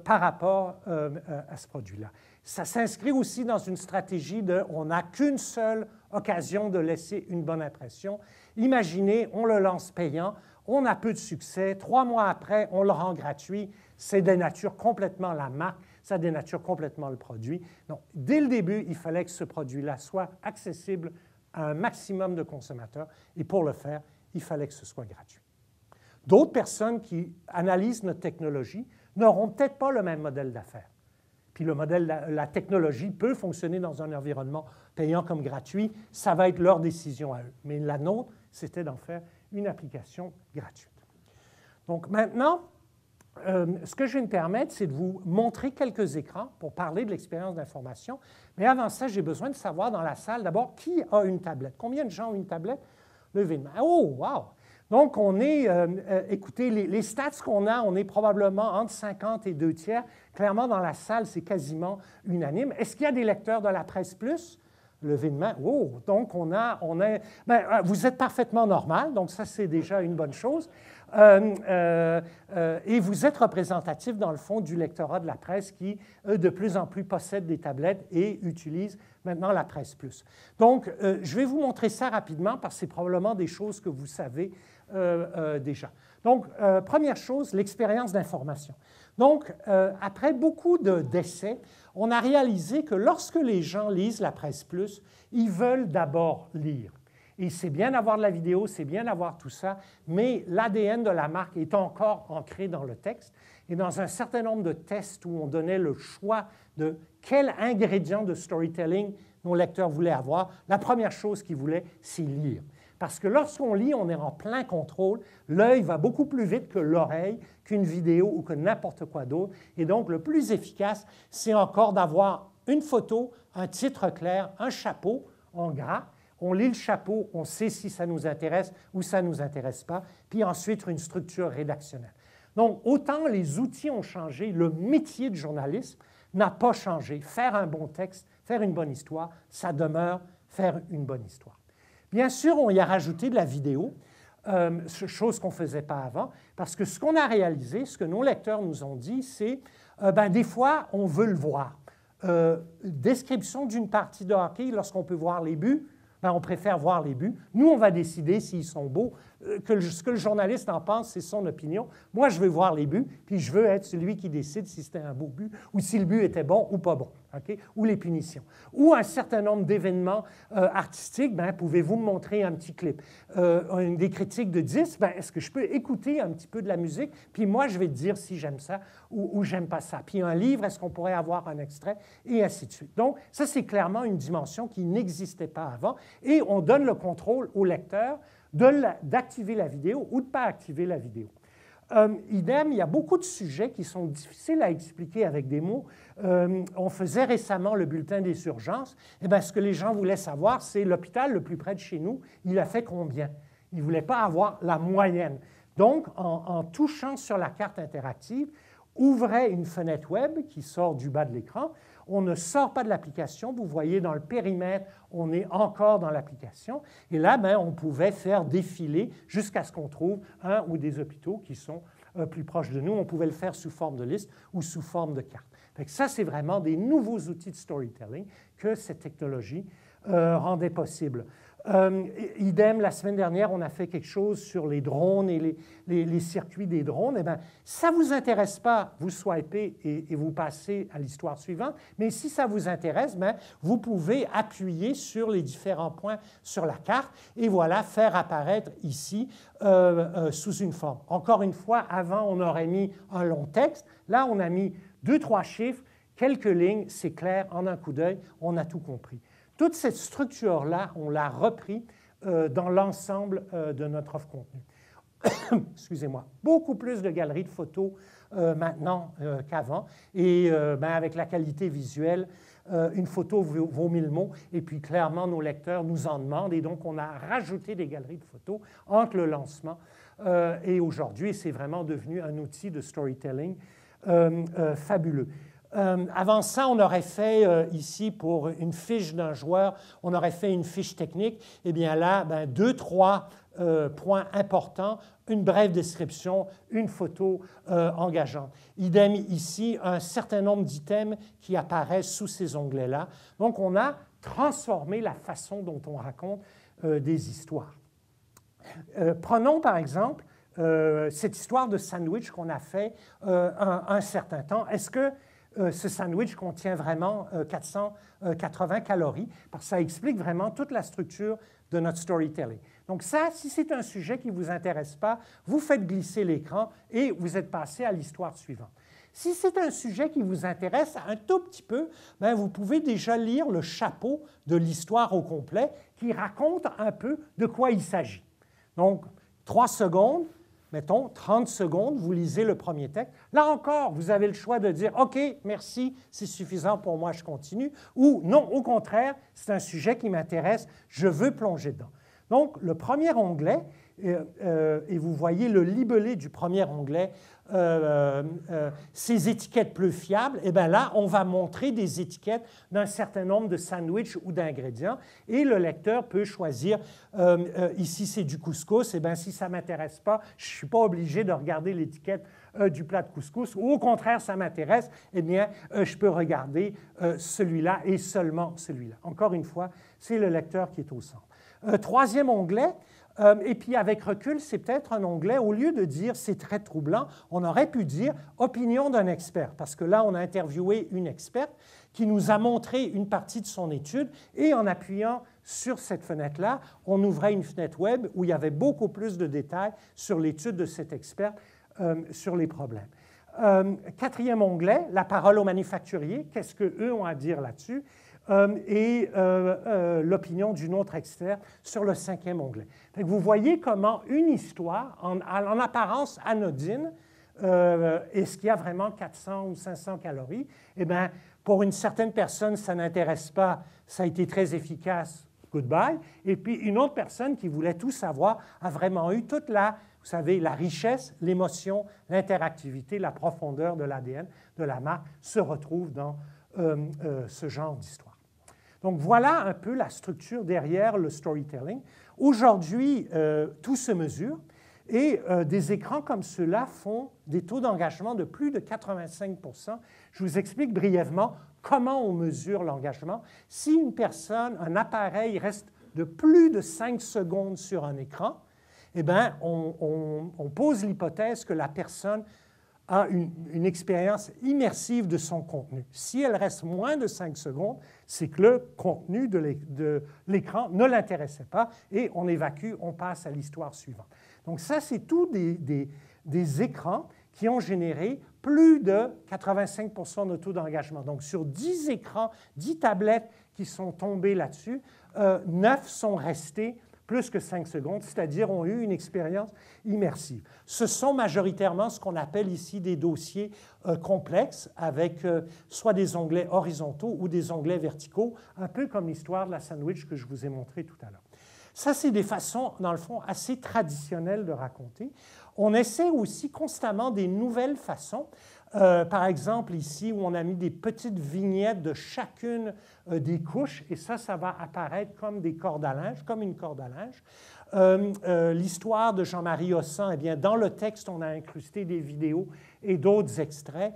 par rapport à ce produit-là. Ça s'inscrit aussi dans une stratégie de on n'a qu'une seule occasion de laisser une bonne impression. Imaginez, on le lance payant, on a peu de succès, 3 mois après, on le rend gratuit, ça dénature complètement la marque, ça dénature complètement le produit. Donc, dès le début, il fallait que ce produit-là soit accessible à un maximum de consommateurs, et pour le faire, il fallait que ce soit gratuit. D'autres personnes qui analysent notre technologie n'auront peut-être pas le même modèle d'affaires. Puis le modèle, la technologie peut fonctionner dans un environnement payant comme gratuit, ça va être leur décision à eux. Mais la nôtre, c'était d'en faire une application gratuite. Donc maintenant, ce que je vais me permettre, c'est de vous montrer quelques écrans pour parler de l'expérience d'information. Mais avant ça, j'ai besoin de savoir dans la salle, d'abord, qui a une tablette? Combien de gens ont une tablette? Levez la main. Oh, wow! Donc, on est, écoutez, les stats qu'on a, on est probablement entre 50 et 2 tiers. Clairement, dans la salle, c'est quasiment unanime. Est-ce qu'il y a des lecteurs de la presse plus? Levez de main. Oh, donc on est, ben, vous êtes parfaitement normal, donc ça, c'est déjà une bonne chose. Et vous êtes représentatif, dans le fond, du lectorat de la presse qui, de plus en plus, possède des tablettes et utilise maintenant la presse plus. Donc, je vais vous montrer ça rapidement parce que c'est probablement des choses que vous savez déjà. Donc, première chose, l'expérience d'information. Donc, après beaucoup d'essais, on a réalisé que lorsque les gens lisent la presse plus, ils veulent d'abord lire. Et c'est bien d'avoir de la vidéo, c'est bien d'avoir tout ça, mais l'ADN de la marque est encore ancré dans le texte. Et dans un certain nombre de tests où on donnait le choix de quel ingrédient de storytelling nos lecteurs voulaient avoir, la première chose qu'ils voulaient, c'est lire. Parce que lorsqu'on lit, on est en plein contrôle. L'œil va beaucoup plus vite que l'oreille, qu'une vidéo ou que n'importe quoi d'autre. Et donc, le plus efficace, c'est encore d'avoir une photo, un titre clair, un chapeau en gras. On lit le chapeau, on sait si ça nous intéresse ou ça ne nous intéresse pas. Puis ensuite, une structure rédactionnelle. Donc, autant les outils ont changé, le métier de journalisme n'a pas changé. Faire un bon texte, faire une bonne histoire, ça demeure faire une bonne histoire. Bien sûr, on y a rajouté de la vidéo, chose qu'on ne faisait pas avant, parce que ce qu'on a réalisé, ce que nos lecteurs nous ont dit, c'est des fois, on veut le voir. Description d'une partie de hockey, lorsqu'on peut voir les buts, on préfère voir les buts. Nous, on va décider s'ils sont beaux. Ce que le journaliste en pense, c'est son opinion. Moi, je veux voir les buts, puis je veux être celui qui décide si c'était un beau but ou si le but était bon ou pas bon, okay? Ou les punitions. Ou un certain nombre d'événements artistiques, pouvez-vous me montrer un petit clip? Des critiques de disques, est-ce que je peux écouter un petit peu de la musique, puis moi, je vais te dire si j'aime ça ou j'aime pas ça. Puis un livre, est-ce qu'on pourrait avoir un extrait? Et ainsi de suite. Donc, ça, c'est clairement une dimension qui n'existait pas avant. Et on donne le contrôle au lecteur d'activer la vidéo ou de ne pas activer la vidéo. Idem, il y a beaucoup de sujets qui sont difficiles à expliquer avec des mots. On faisait récemment le bulletin des urgences. Ce que les gens voulaient savoir, c'est l'hôpital le plus près de chez nous, il a fait combien? Ils ne voulaient pas avoir la moyenne. Donc, en touchant sur la carte interactive, ouvrez une fenêtre web qui sort du bas de l'écran. On ne sort pas de l'application. Vous voyez dans le périmètre, on est encore dans l'application. Et là, on pouvait faire défiler jusqu'à ce qu'on trouve un ou des hôpitaux qui sont plus proches de nous. On pouvait le faire sous forme de liste ou sous forme de carte. Ça, c'est vraiment des nouveaux outils de storytelling que cette technologie rendait possible. Idem, la semaine dernière, on a fait quelque chose sur les drones et les circuits des drones. Ça ne vous intéresse pas, vous swipez et vous passez à l'histoire suivante. Mais si ça vous intéresse, vous pouvez appuyer sur les différents points sur la carte et voilà, faire apparaître ici sous une forme. Encore une fois, avant, on aurait mis un long texte. Là, on a mis 2-3 chiffres, quelques lignes, c'est clair, en un coup d'œil, on a tout compris. Toute cette structure-là, on l'a repris dans l'ensemble de notre offre contenu. Excusez-moi. Beaucoup plus de galeries de photos maintenant qu'avant. Et avec la qualité visuelle, une photo vaut 1000 mots. Et puis clairement, nos lecteurs nous en demandent. Et donc, on a rajouté des galeries de photos entre le lancement et aujourd'hui. C'est vraiment devenu un outil de storytelling fabuleux. Avant ça, on aurait fait ici, pour une fiche d'un joueur, on aurait fait une fiche technique. Eh bien là, 2, 3 points importants, une brève description, une photo engageante. Idem ici, un certain nombre d'items qui apparaissent sous ces onglets-là. Donc, on a transformé la façon dont on raconte des histoires. Prenons par exemple cette histoire de sandwich qu'on a fait un certain temps. Est-ce que ce sandwich contient vraiment 480 calories? Parce que ça explique vraiment toute la structure de notre storytelling. Donc ça, si c'est un sujet qui ne vous intéresse pas, vous faites glisser l'écran et vous êtes passé à l'histoire suivante. Si c'est un sujet qui vous intéresse un tout petit peu, vous pouvez déjà lire le chapeau de l'histoire au complet qui raconte un peu de quoi il s'agit. Donc, 3 secondes, mettons 30 secondes, vous lisez le premier texte. Là encore, vous avez le choix de dire « OK, merci, c'est suffisant pour moi, je continue » ou « Non, au contraire, c'est un sujet qui m'intéresse, je veux plonger dedans ». Donc, le premier onglet, et vous voyez le libellé du premier onglet, ces étiquettes plus fiables, et bien là, on va montrer des étiquettes d'un certain nombre de sandwichs ou d'ingrédients, et le lecteur peut choisir, ici c'est du couscous, et bien si ça ne m'intéresse pas, je ne suis pas obligé de regarder l'étiquette du plat de couscous, ou au contraire, ça m'intéresse, eh bien, je peux regarder celui-là et seulement celui-là. Encore une fois, c'est le lecteur qui est au centre. Troisième onglet, et puis avec recul, c'est peut-être un onglet, au lieu de dire « c'est très troublant », on aurait pu dire « opinion d'un expert », parce que là, on a interviewé une experte qui nous a montré une partie de son étude, et en appuyant sur cette fenêtre-là, on ouvrait une fenêtre web où il y avait beaucoup plus de détails sur l'étude de cette experte sur les problèmes. Quatrième onglet, la parole aux manufacturiers, qu'est-ce qu'eux ont à dire là-dessus? Et l'opinion d'une autre experte sur le cinquième onglet. Vous voyez comment une histoire, en apparence anodine, est-ce qu'il y a vraiment 400 ou 500 calories? Eh bien, pour une certaine personne, ça n'intéresse pas, ça a été très efficace, goodbye. Et puis, une autre personne qui voulait tout savoir a vraiment eu toute la, vous savez, la richesse, l'émotion, l'interactivité, la profondeur de l'ADN de la marque se retrouve dans ce genre d'histoire. Donc, voilà un peu la structure derrière le storytelling. Aujourd'hui, tout se mesure et des écrans comme ceux-là font des taux d'engagement de plus de 85 %. Je vous explique brièvement comment on mesure l'engagement. Si une personne, un appareil reste de plus de 5 secondes sur un écran, eh bien, on pose l'hypothèse que la personne a une expérience immersive de son contenu. Si elle reste moins de 5 secondes, c'est que le contenu de l'écran ne l'intéressait pas et on évacue, on passe à l'histoire suivante. Donc ça, c'est tous des écrans qui ont généré plus de 85 % de taux d'engagement. Donc sur 10 écrans, 10 tablettes qui sont tombées là-dessus, 9 sont restés plus que 5 secondes, c'est-à-dire ont eu une expérience immersive. Ce sont majoritairement ce qu'on appelle ici des dossiers complexes avec soit des onglets horizontaux ou des onglets verticaux, un peu comme l'histoire de la sandwich que je vous ai montré tout à l'heure. Ça, c'est des façons, dans le fond, assez traditionnelles de raconter. On essaie aussi constamment des nouvelles façons. Par exemple, ici, où on a mis des petites vignettes de chacune des couches, et ça va apparaître comme des cordes à linge, comme une corde à linge. L'histoire de Jean-Marie Hossan, eh bien, dans le texte, on a incrusté des vidéos et d'autres extraits.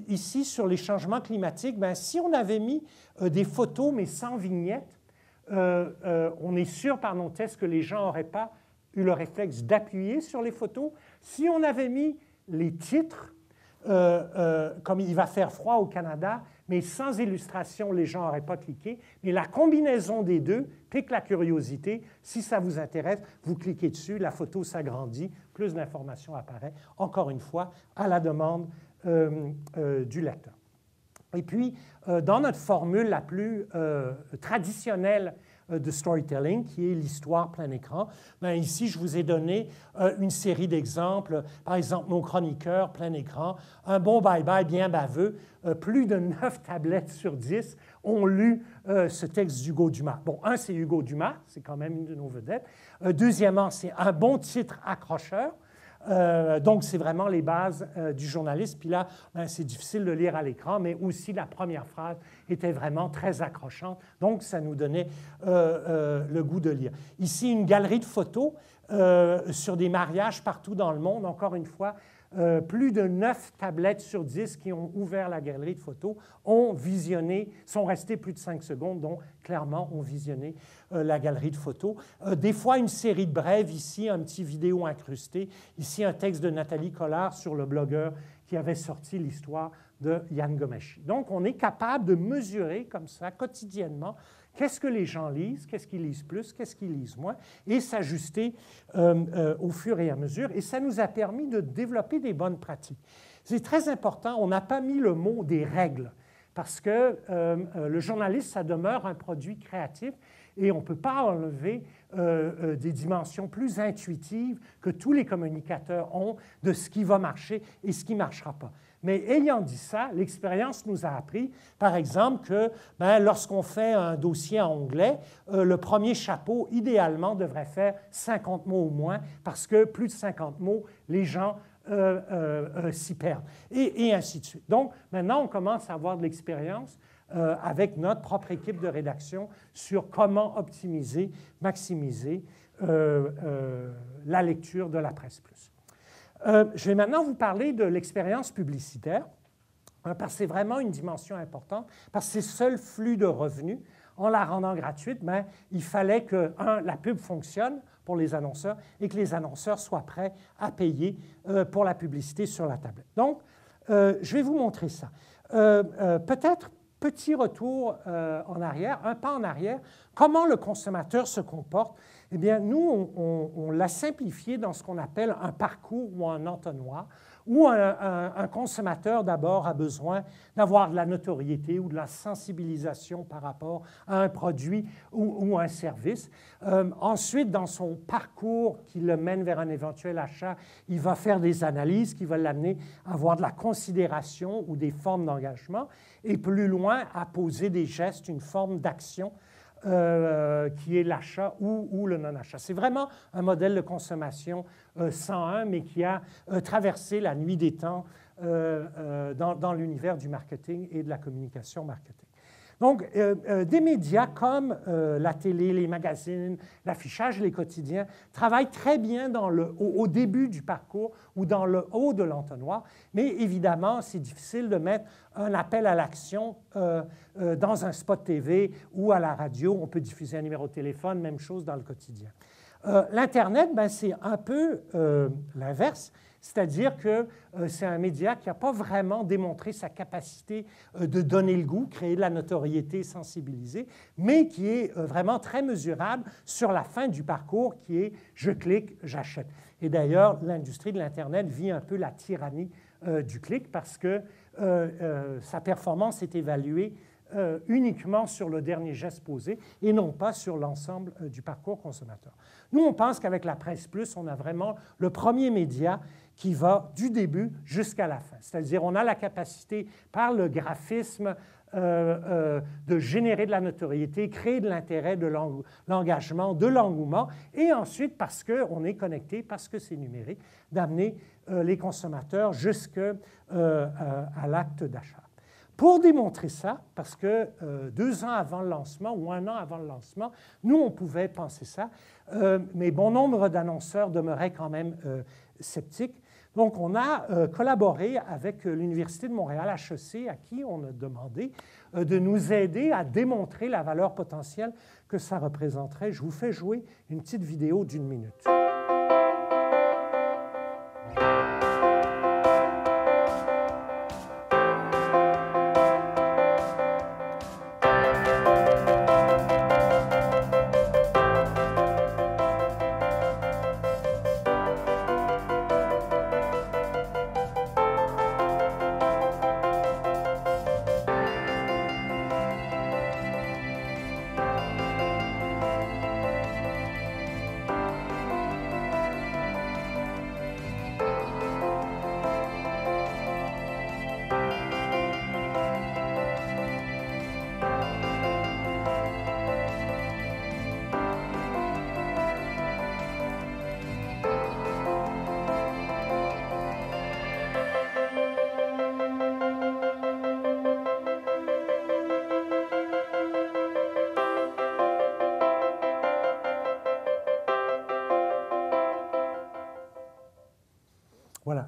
Ici, sur les changements climatiques, bien, si on avait mis des photos, mais sans vignettes, on est sûr par nos tests que les gens n'auraient pas eu le réflexe d'appuyer sur les photos. Si on avait mis les titres, comme il va faire froid au Canada, mais sans illustration, les gens n'auraient pas cliqué. Mais la combinaison des deux pique la curiosité. Si ça vous intéresse, vous cliquez dessus, la photo s'agrandit, plus d'informations apparaît, encore une fois, à la demande du lecteur. Et puis, dans notre formule la plus traditionnelle de storytelling, qui est l'histoire plein écran. Ben, ici, je vous ai donné une série d'exemples. Par exemple, nos chroniqueurs plein écran, un bon bye-bye bien baveux. Plus de 9 tablettes sur 10 ont lu ce texte d'Hugo Dumas. Bon, c'est Hugo Dumas, c'est quand même une de nos vedettes. Deuxièmement, c'est un bon titre accrocheur. Donc, c'est vraiment les bases du journaliste. Puis là, ben, c'est difficile de lire à l'écran, mais aussi la première phrase était vraiment très accrochante. Donc, ça nous donnait le goût de lire. Ici, une galerie de photos sur des mariages partout dans le monde. Encore une fois, plus de 9 tablettes sur 10 qui ont ouvert la galerie de photos ont visionné, sont restées plus de 5 secondes, donc clairement ont visionné la galerie de photos. Des fois, une série de brèves, ici, un petit vidéo incrusté. Ici, un texte de Nathalie Collard sur le blogueur qui avait sorti l'histoire de Yann Ghomeshi. Donc, on est capable de mesurer comme ça, quotidiennement, qu'est-ce que les gens lisent, qu'est-ce qu'ils lisent plus, qu'est-ce qu'ils lisent moins, et s'ajuster au fur et à mesure. Et ça nous a permis de développer des bonnes pratiques. C'est très important, on n'a pas mis le mot des règles, parce que le journaliste, ça demeure un produit créatif, et on ne peut pas enlever des dimensions plus intuitives que tous les communicateurs ont de ce qui va marcher et ce qui ne marchera pas. Mais ayant dit ça, l'expérience nous a appris, par exemple, que lorsqu'on fait un dossier en onglet, le premier chapeau, idéalement, devrait faire 50 mots au moins, parce que plus de 50 mots, les gens s'y perdent, et ainsi de suite. Donc, maintenant, on commence à avoir de l'expérience avec notre propre équipe de rédaction sur comment optimiser, maximiser la lecture de la Presse Plus. Je vais maintenant vous parler de l'expérience publicitaire, parce que c'est vraiment une dimension importante, parce que c'est le seul flux de revenus. En la rendant gratuite, il fallait que, la pub fonctionne pour les annonceurs et que les annonceurs soient prêts à payer pour la publicité sur la tablette. Donc, je vais vous montrer ça. Peut-être petit retour en arrière, un pas en arrière, comment le consommateur se comporte. Eh bien, nous, on l'a simplifié dans ce qu'on appelle un parcours ou un entonnoir, où un consommateur, d'abord, a besoin d'avoir de la notoriété ou de la sensibilisation par rapport à un produit ou un service. Ensuite, dans son parcours qui le mène vers un éventuel achat, il va faire des analyses qui vont l'amener à avoir de la considération ou des formes d'engagement, et plus loin, à poser des gestes, une forme d'action qui est l'achat ou le non-achat. C'est vraiment un modèle de consommation 101, mais qui a traversé la nuit des temps dans l'univers du marketing et de la communication marketing. Donc, des médias comme la télé, les magazines, l'affichage, les quotidiens travaillent très bien au début du parcours ou dans le haut de l'entonnoir, mais évidemment, c'est difficile de mettre un appel à l'action dans un spot TV ou à la radio. On peut diffuser un numéro de téléphone, même chose dans le quotidien. L'Internet, c'est un peu l'inverse. C'est-à-dire que c'est un média qui n'a pas vraiment démontré sa capacité de donner le goût, créer de la notoriété, sensibiliser, mais qui est vraiment très mesurable sur la fin du parcours, qui est « je clique, j'achète ». Et d'ailleurs, l'industrie de l'Internet vit un peu la tyrannie du clic parce que sa performance est évaluée uniquement sur le dernier geste posé et non pas sur l'ensemble du parcours consommateur. Nous, on pense qu'avec la Presse Plus, on a vraiment le premier média qui va du début jusqu'à la fin. C'est-à-dire on a la capacité, par le graphisme, de générer de la notoriété, créer de l'intérêt, de l'engagement, de l'engouement, et ensuite, parce qu'on est connecté, parce que c'est numérique, d'amener les consommateurs jusqu'à l'acte d'achat. Pour démontrer ça, parce que 2 ans avant le lancement ou 1 an avant le lancement, nous, on pouvait penser ça, mais bon nombre d'annonceurs demeuraient quand même sceptiques. Donc, on a collaboré avec l'Université de Montréal, HEC, à qui on a demandé de nous aider à démontrer la valeur potentielle que ça représenterait. Je vous fais jouer une petite vidéo d'1 minute.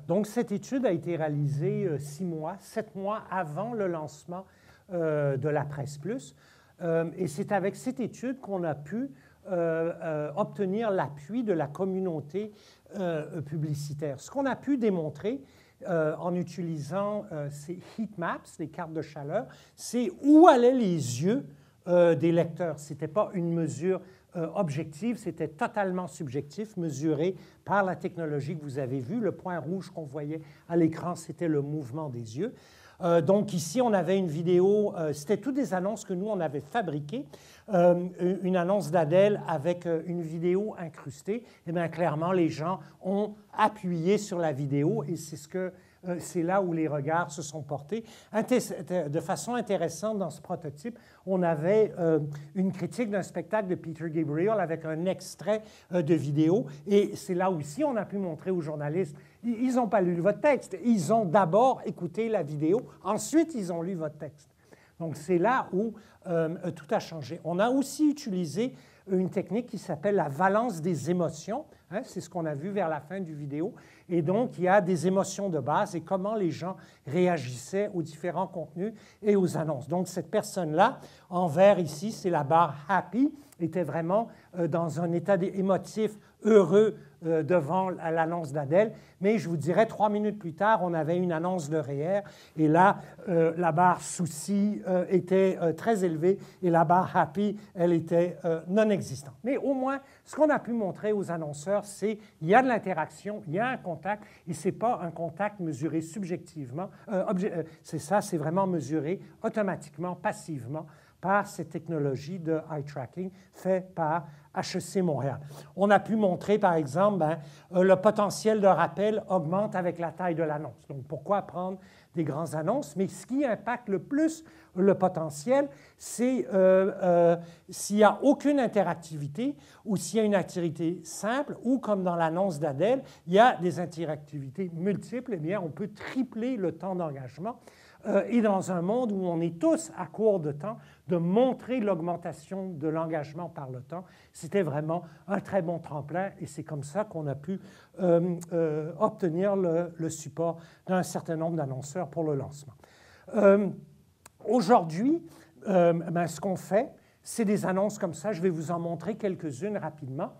Donc, cette étude a été réalisée 6 mois, 7 mois avant le lancement de la Presse Plus. Et c'est avec cette étude qu'on a pu obtenir l'appui de la communauté publicitaire. Ce qu'on a pu démontrer en utilisant ces heat maps, les cartes de chaleur, c'est où allaient les yeux des lecteurs. Ce n'était pas une mesure objective, c'était totalement subjectif, mesuré par la technologie que vous avez vue. Le point rouge qu'on voyait à l'écran, c'était le mouvement des yeux. Donc ici, on avait une vidéo, c'était toutes des annonces que nous, on avait fabriquées. Une annonce d'Adèle avec une vidéo incrustée. Et bien clairement, les gens ont appuyé sur la vidéo et c'est là où les regards se sont portés. De façon intéressante, dans ce prototype, on avait une critique d'un spectacle de Peter Gabriel avec un extrait de vidéo. Et c'est là aussi, on a pu montrer aux journalistes, ils n'ont pas lu votre texte. Ils ont d'abord écouté la vidéo, ensuite ils ont lu votre texte. Donc c'est là où tout a changé. On a aussi utilisé une technique qui s'appelle la valence des émotions. Hein, c'est ce qu'on a vu vers la fin du vidéo. Et donc, il y a des émotions de base et comment les gens réagissaient aux différents contenus et aux annonces. Donc, cette personne-là, en vert ici, c'est la barre « Happy », était vraiment dans un état émotif heureux devant l'annonce d'Adèle. Mais je vous dirais, 3 minutes plus tard, on avait une annonce de REER et là, la barre souci était très élevée et la barre happy, elle était non existante. Mais au moins, ce qu'on a pu montrer aux annonceurs, c'est qu'il y a de l'interaction, il y a un contact et ce n'est pas un contact mesuré subjectivement. C'est ça, c'est vraiment mesuré automatiquement, passivement par cette technologie de eye tracking faite par HEC Montréal. On a pu montrer, par exemple, le potentiel de rappel augmente avec la taille de l'annonce. Donc, pourquoi prendre des grandes annonces? Mais ce qui impacte le plus le potentiel, c'est s'il n'y a aucune interactivité ou s'il y a une activité simple ou, comme dans l'annonce d'Adèle, il y a des interactivités multiples, eh bien, on peut tripler le temps d'engagement. Et dans un monde où on est tous à court de temps, de montrer l'augmentation de l'engagement par le temps, c'était vraiment un très bon tremplin et c'est comme ça qu'on a pu obtenir le support d'un certain nombre d'annonceurs pour le lancement. Aujourd'hui, ce qu'on fait, c'est des annonces comme ça. Je vais vous en montrer quelques-unes rapidement.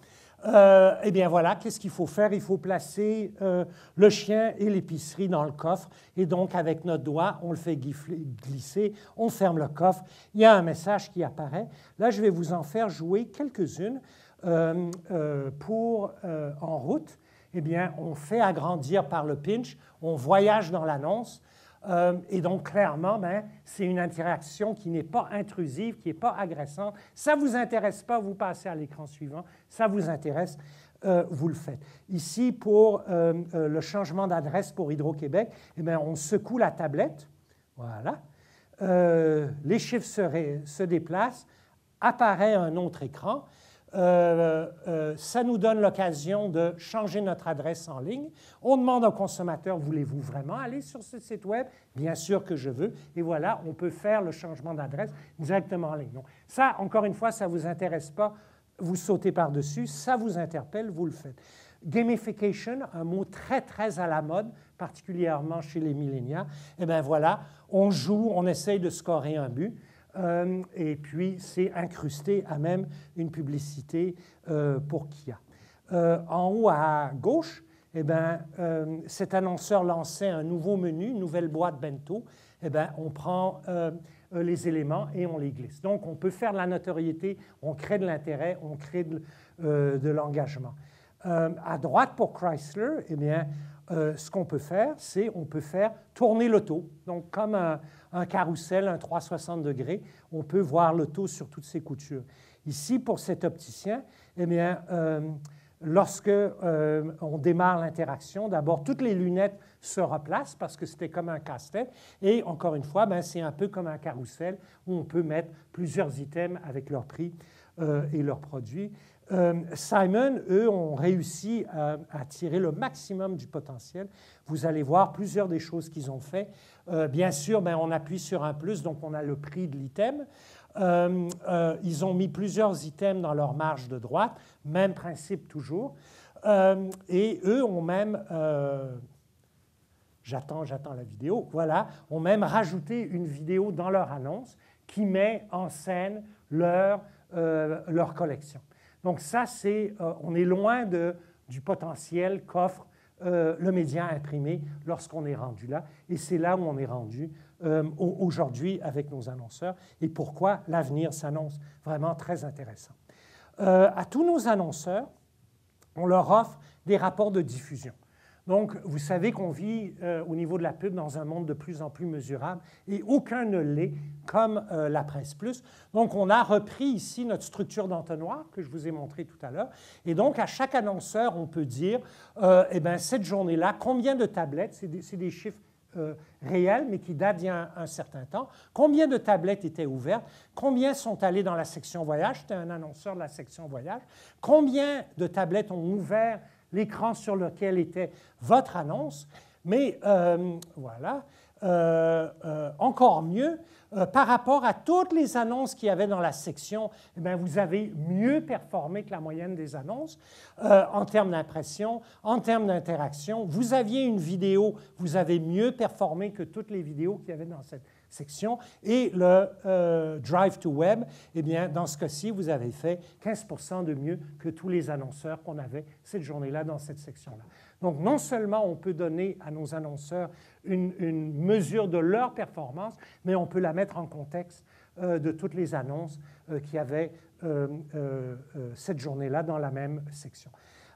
Eh bien voilà, qu'est-ce qu'il faut faire? Il faut placer le chien et l'épicerie dans le coffre. Et donc, avec notre doigt, on le fait glisser, on ferme le coffre. Il y a un message qui apparaît. Là, je vais vous en faire jouer quelques-unes pour en route. Eh bien, on fait agrandir par le pinch, on voyage dans l'annonce. Et donc, clairement, c'est une interaction qui n'est pas intrusive, qui n'est pas agressante. Ça ne vous intéresse pas, vous passez à l'écran suivant. Ça vous intéresse, vous le faites. Ici, pour le changement d'adresse pour Hydro-Québec, eh bien, on secoue la tablette. Voilà. Les chiffres se déplacent. Apparaît un autre écran. Ça nous donne l'occasion de changer notre adresse en ligne. On demande au consommateur, voulez-vous vraiment aller sur ce site web? Bien sûr que je veux. Et voilà, on peut faire le changement d'adresse directement en ligne. Donc, ça, encore une fois, ça ne vous intéresse pas, vous sautez par-dessus. Ça vous interpelle, vous le faites. Gamification, un mot très, très à la mode, particulièrement chez les millénials. Eh bien voilà, on joue, on essaye de scorer un but. Et puis, c'est incrusté à même une publicité pour Kia. En haut à gauche, eh bien, cet annonceur lançait un nouveau menu, une nouvelle boîte bento. Eh bien, on prend les éléments et on les glisse. Donc, on peut faire de la notoriété, on crée de l'intérêt, on crée de l'engagement. À droite, pour Chrysler, eh bien, ce qu'on peut faire, c'est on peut faire tourner l'auto. Donc, comme un carrousel, un 360 degrés, on peut voir l'auto sur toutes ses coutures. Ici, pour cet opticien, eh bien, lorsque on démarre l'interaction, d'abord, toutes les lunettes se replacent parce que c'était comme un casse-tête. Et encore une fois, c'est un peu comme un carrousel où on peut mettre plusieurs items avec leur prix et leurs produits. Simon, eux, ont réussi à tirer le maximum du potentiel. Vous allez voir plusieurs des choses qu'ils ont fait. Bien sûr, on appuie sur un plus, donc on a le prix de l'item. Ils ont mis plusieurs items dans leur marge de droite, même principe toujours. Et eux ont même j'attends la vidéo, voilà, ont même rajouté une vidéo dans leur annonce qui met en scène leur collection. Donc ça, on est loin du potentiel qu'offre le média imprimé lorsqu'on est rendu là. Et c'est là où on est rendu aujourd'hui avec nos annonceurs et pourquoi l'avenir s'annonce vraiment très intéressant. À tous nos annonceurs, on leur offre des rapports de diffusion. Donc, vous savez qu'on vit au niveau de la pub dans un monde de plus en plus mesurable et aucun ne l'est comme la Presse Plus. Donc, on a repris ici notre structure d'entonnoir que je vous ai montré tout à l'heure. Et donc, à chaque annonceur, on peut dire, eh bien, cette journée-là, combien de tablettes, c'est des chiffres réels, mais qui datent d'il y a un certain temps, combien de tablettes étaient ouvertes, combien sont allées dans la section voyage, c'était un annonceur de la section voyage, combien de tablettes ont ouvert l'écran sur lequel était votre annonce, mais voilà, encore mieux, par rapport à toutes les annonces qu'il y avait dans la section, eh bien, vous avez mieux performé que la moyenne des annonces en termes d'impression, en termes d'interaction. Vous aviez une vidéo, vous avez mieux performé que toutes les vidéos qu'il y avait dans cette section. Et le Drive to Web, eh bien, dans ce cas-ci, vous avez fait 15% de mieux que tous les annonceurs qu'on avait cette journée-là dans cette section-là. Donc, non seulement on peut donner à nos annonceurs une mesure de leur performance, mais on peut la mettre en contexte de toutes les annonces qu'il y avait cette journée-là dans la même section.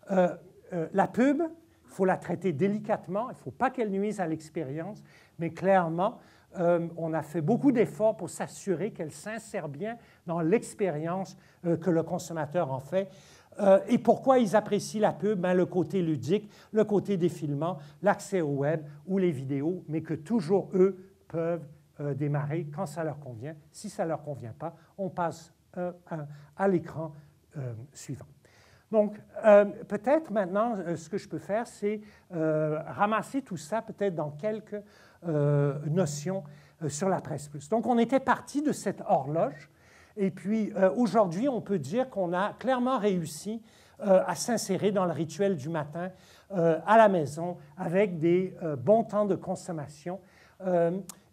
La pub, il faut la traiter délicatement, il ne faut pas qu'elle nuise à l'expérience, mais clairement, on a fait beaucoup d'efforts pour s'assurer qu'elle s'insère bien dans l'expérience que le consommateur en fait. Et pourquoi ils apprécient la pub? Ben, le côté ludique, le côté défilement, l'accès au web ou les vidéos, mais que toujours eux peuvent démarrer quand ça leur convient. Si ça ne leur convient pas, on passe à l'écran suivant. Donc, peut-être maintenant, ce que je peux faire, c'est ramasser tout ça peut-être dans quelques notions sur la Presse Plus. Donc, on était parti de cette horloge. Et puis, aujourd'hui, on peut dire qu'on a clairement réussi à s'insérer dans le rituel du matin à la maison avec des bons temps de consommation.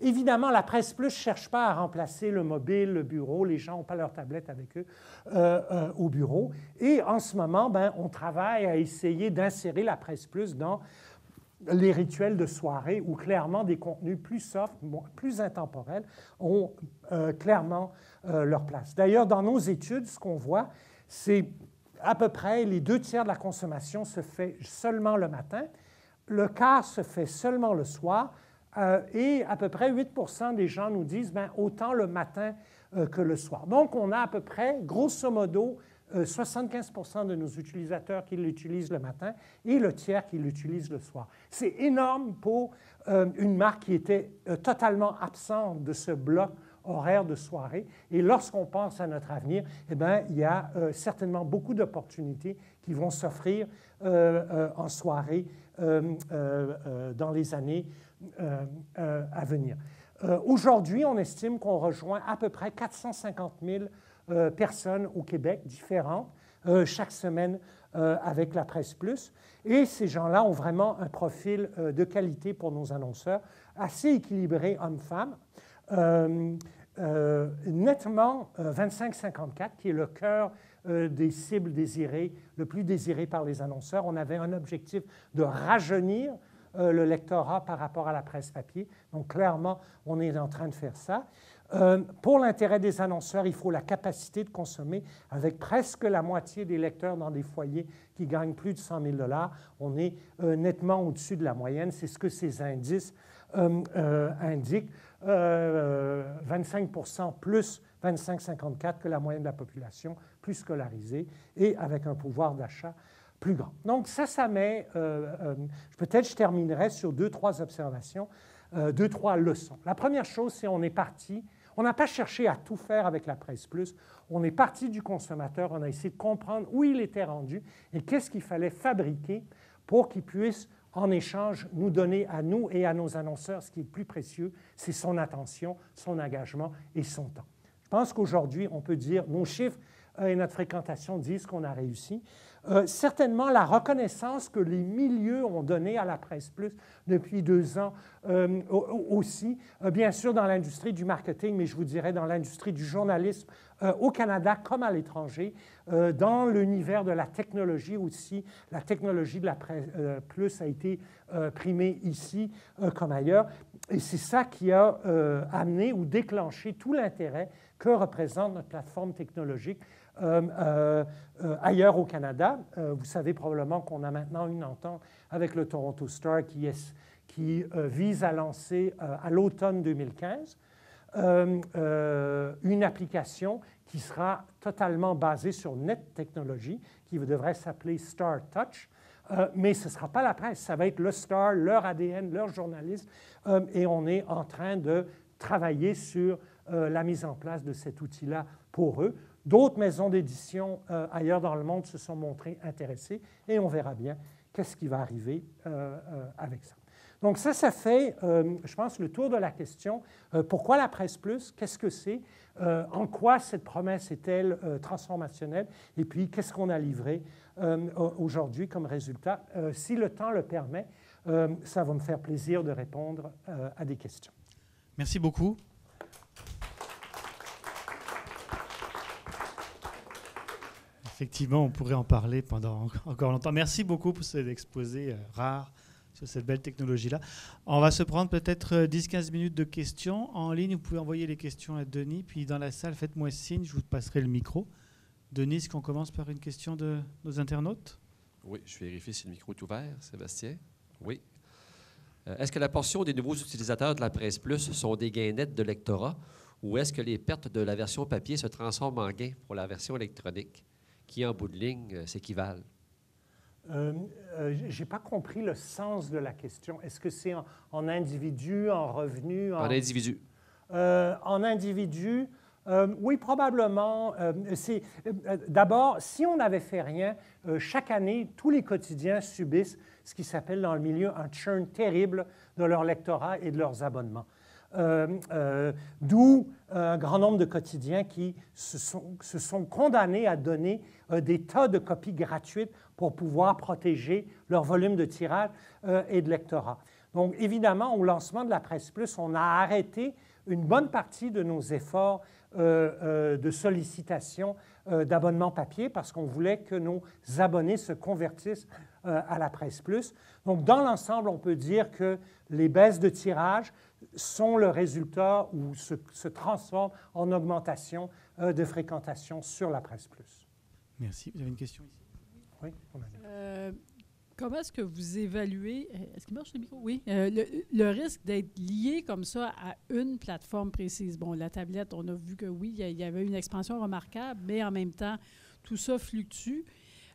Évidemment, la Presse Plus ne cherche pas à remplacer le mobile, le bureau. Les gens n'ont pas leur tablette avec eux au bureau. Et en ce moment, ben, on travaille à essayer d'insérer la Presse Plus dans les rituels de soirée où clairement des contenus plus soft, plus intemporels ont clairement leur place. D'ailleurs, dans nos études, ce qu'on voit, c'est à peu près les 2/3 de la consommation se fait seulement le matin, le quart se fait seulement le soir, et à peu près 8% des gens nous disent ben, autant le matin que le soir. Donc, on a à peu près, grosso modo, 75% de nos utilisateurs qui l'utilisent le matin et le tiers qui l'utilisent le soir. C'est énorme pour une marque qui était totalement absente de ce bloc horaire de soirée. Et lorsqu'on pense à notre avenir, eh bien, il y a certainement beaucoup d'opportunités qui vont s'offrir en soirée dans les années à venir. Aujourd'hui, on estime qu'on rejoint à peu près 450 000 personnes au Québec différentes chaque semaine avec la Presse Plus. Et ces gens-là ont vraiment un profil de qualité pour nos annonceurs, assez équilibré hommes-femmes. Nettement 25-54, qui est le cœur des cibles désirées, le plus désiré par les annonceurs. On avait un objectif de rajeunir le lectorat par rapport à la presse papier. Donc, clairement, on est en train de faire ça. Pour l'intérêt des annonceurs, il faut la capacité de consommer avec presque la moitié des lecteurs dans des foyers qui gagnent plus de 100 000 $. On est nettement au-dessus de la moyenne. C'est ce que ces indices indiquent. 25% plus 25-54 que la moyenne de la population, plus scolarisée et avec un pouvoir d'achat plus grand. Donc ça met, peut-être je terminerai sur 2-3 observations, 2-3 leçons. La première chose, c'est on est parti, on n'a pas cherché à tout faire avec la Presse Plus, on est parti du consommateur, on a essayé de comprendre où il était rendu et qu'est-ce qu'il fallait fabriquer pour qu'il puisse, en échange, nous donner à nous et à nos annonceurs ce qui est le plus précieux, c'est son attention, son engagement et son temps. Je pense qu'aujourd'hui, on peut dire, nos chiffres et notre fréquentation disent qu'on a réussi. Certainement, la reconnaissance que les milieux ont donnée à la Presse Plus depuis 2 ans aussi, bien sûr dans l'industrie du marketing, mais je vous dirais dans l'industrie du journalisme au Canada comme à l'étranger, dans l'univers de la technologie aussi. La technologie de la Presse Plus a été primée ici comme ailleurs. Et c'est ça qui a amené ou déclenché tout l'intérêt que représente notre plateforme technologique ailleurs au Canada. Vous savez probablement qu'on a maintenant une entente avec le Toronto Star qui vise à lancer à l'automne 2015 une application qui sera totalement basée sur Net Technology, qui devrait s'appeler Star Touch. Mais ce ne sera pas la presse, ça va être le Star, leur ADN, leurs journalistes, et on est en train de travailler sur la mise en place de cet outil-là pour eux. D'autres maisons d'édition ailleurs dans le monde se sont montrées intéressées et on verra bien qu'est-ce qui va arriver avec ça. Donc ça fait, je pense, le tour de la question. Pourquoi la Presse Plus? Qu'est-ce que c'est? En quoi cette promesse est-elle transformationnelle? Et puis, qu'est-ce qu'on a livré aujourd'hui comme résultat? Si le temps le permet, ça va me faire plaisir de répondre à des questions. Merci beaucoup. Effectivement, on pourrait en parler pendant encore longtemps. Merci beaucoup pour cet exposé rare sur cette belle technologie-là. On va se prendre peut-être 10-15 minutes de questions. En ligne, vous pouvez envoyer les questions à Denis. Puis dans la salle, faites-moi signe, je vous passerai le micro. Denis, est-ce qu'on commence par une question de nos internautes? Oui, je vérifie si le micro est ouvert. Sébastien? Oui. Est-ce que la portion des nouveaux utilisateurs de la Presse Plus sont des gains nets de lectorat ou est-ce que les pertes de la version papier se transforment en gains pour la version électronique qui, en bout de ligne, s'équivalent? Je n'ai pas compris le sens de la question. Est-ce que c'est en individu, en revenu? En individu. En individu, oui, probablement. D'abord, si on n'avait fait rien, chaque année, tous les quotidiens subissent ce qui s'appelle dans le milieu un churn terrible de leur lectorat et de leurs abonnements. D'où un grand nombre de quotidiens qui se sont condamnés à donner des tas de copies gratuites pour pouvoir protéger leur volume de tirage et de lectorat. Donc, évidemment, au lancement de la Presse Plus, on a arrêté une bonne partie de nos efforts de sollicitation d'abonnements papier parce qu'on voulait que nos abonnés se convertissent à la Presse Plus. Donc, dans l'ensemble, on peut dire que les baisses de tirage sont le résultat ou se transforment en augmentation de fréquentation sur la Presse Plus. Merci. Vous avez une question ici? Oui. Comment est-ce que vous évaluez, est-ce qu'il marche le micro? Oui, le risque d'être lié comme ça à une plateforme précise? Bon, la tablette, on a vu que oui, il y avait une expansion remarquable, mais en même temps, tout ça fluctue.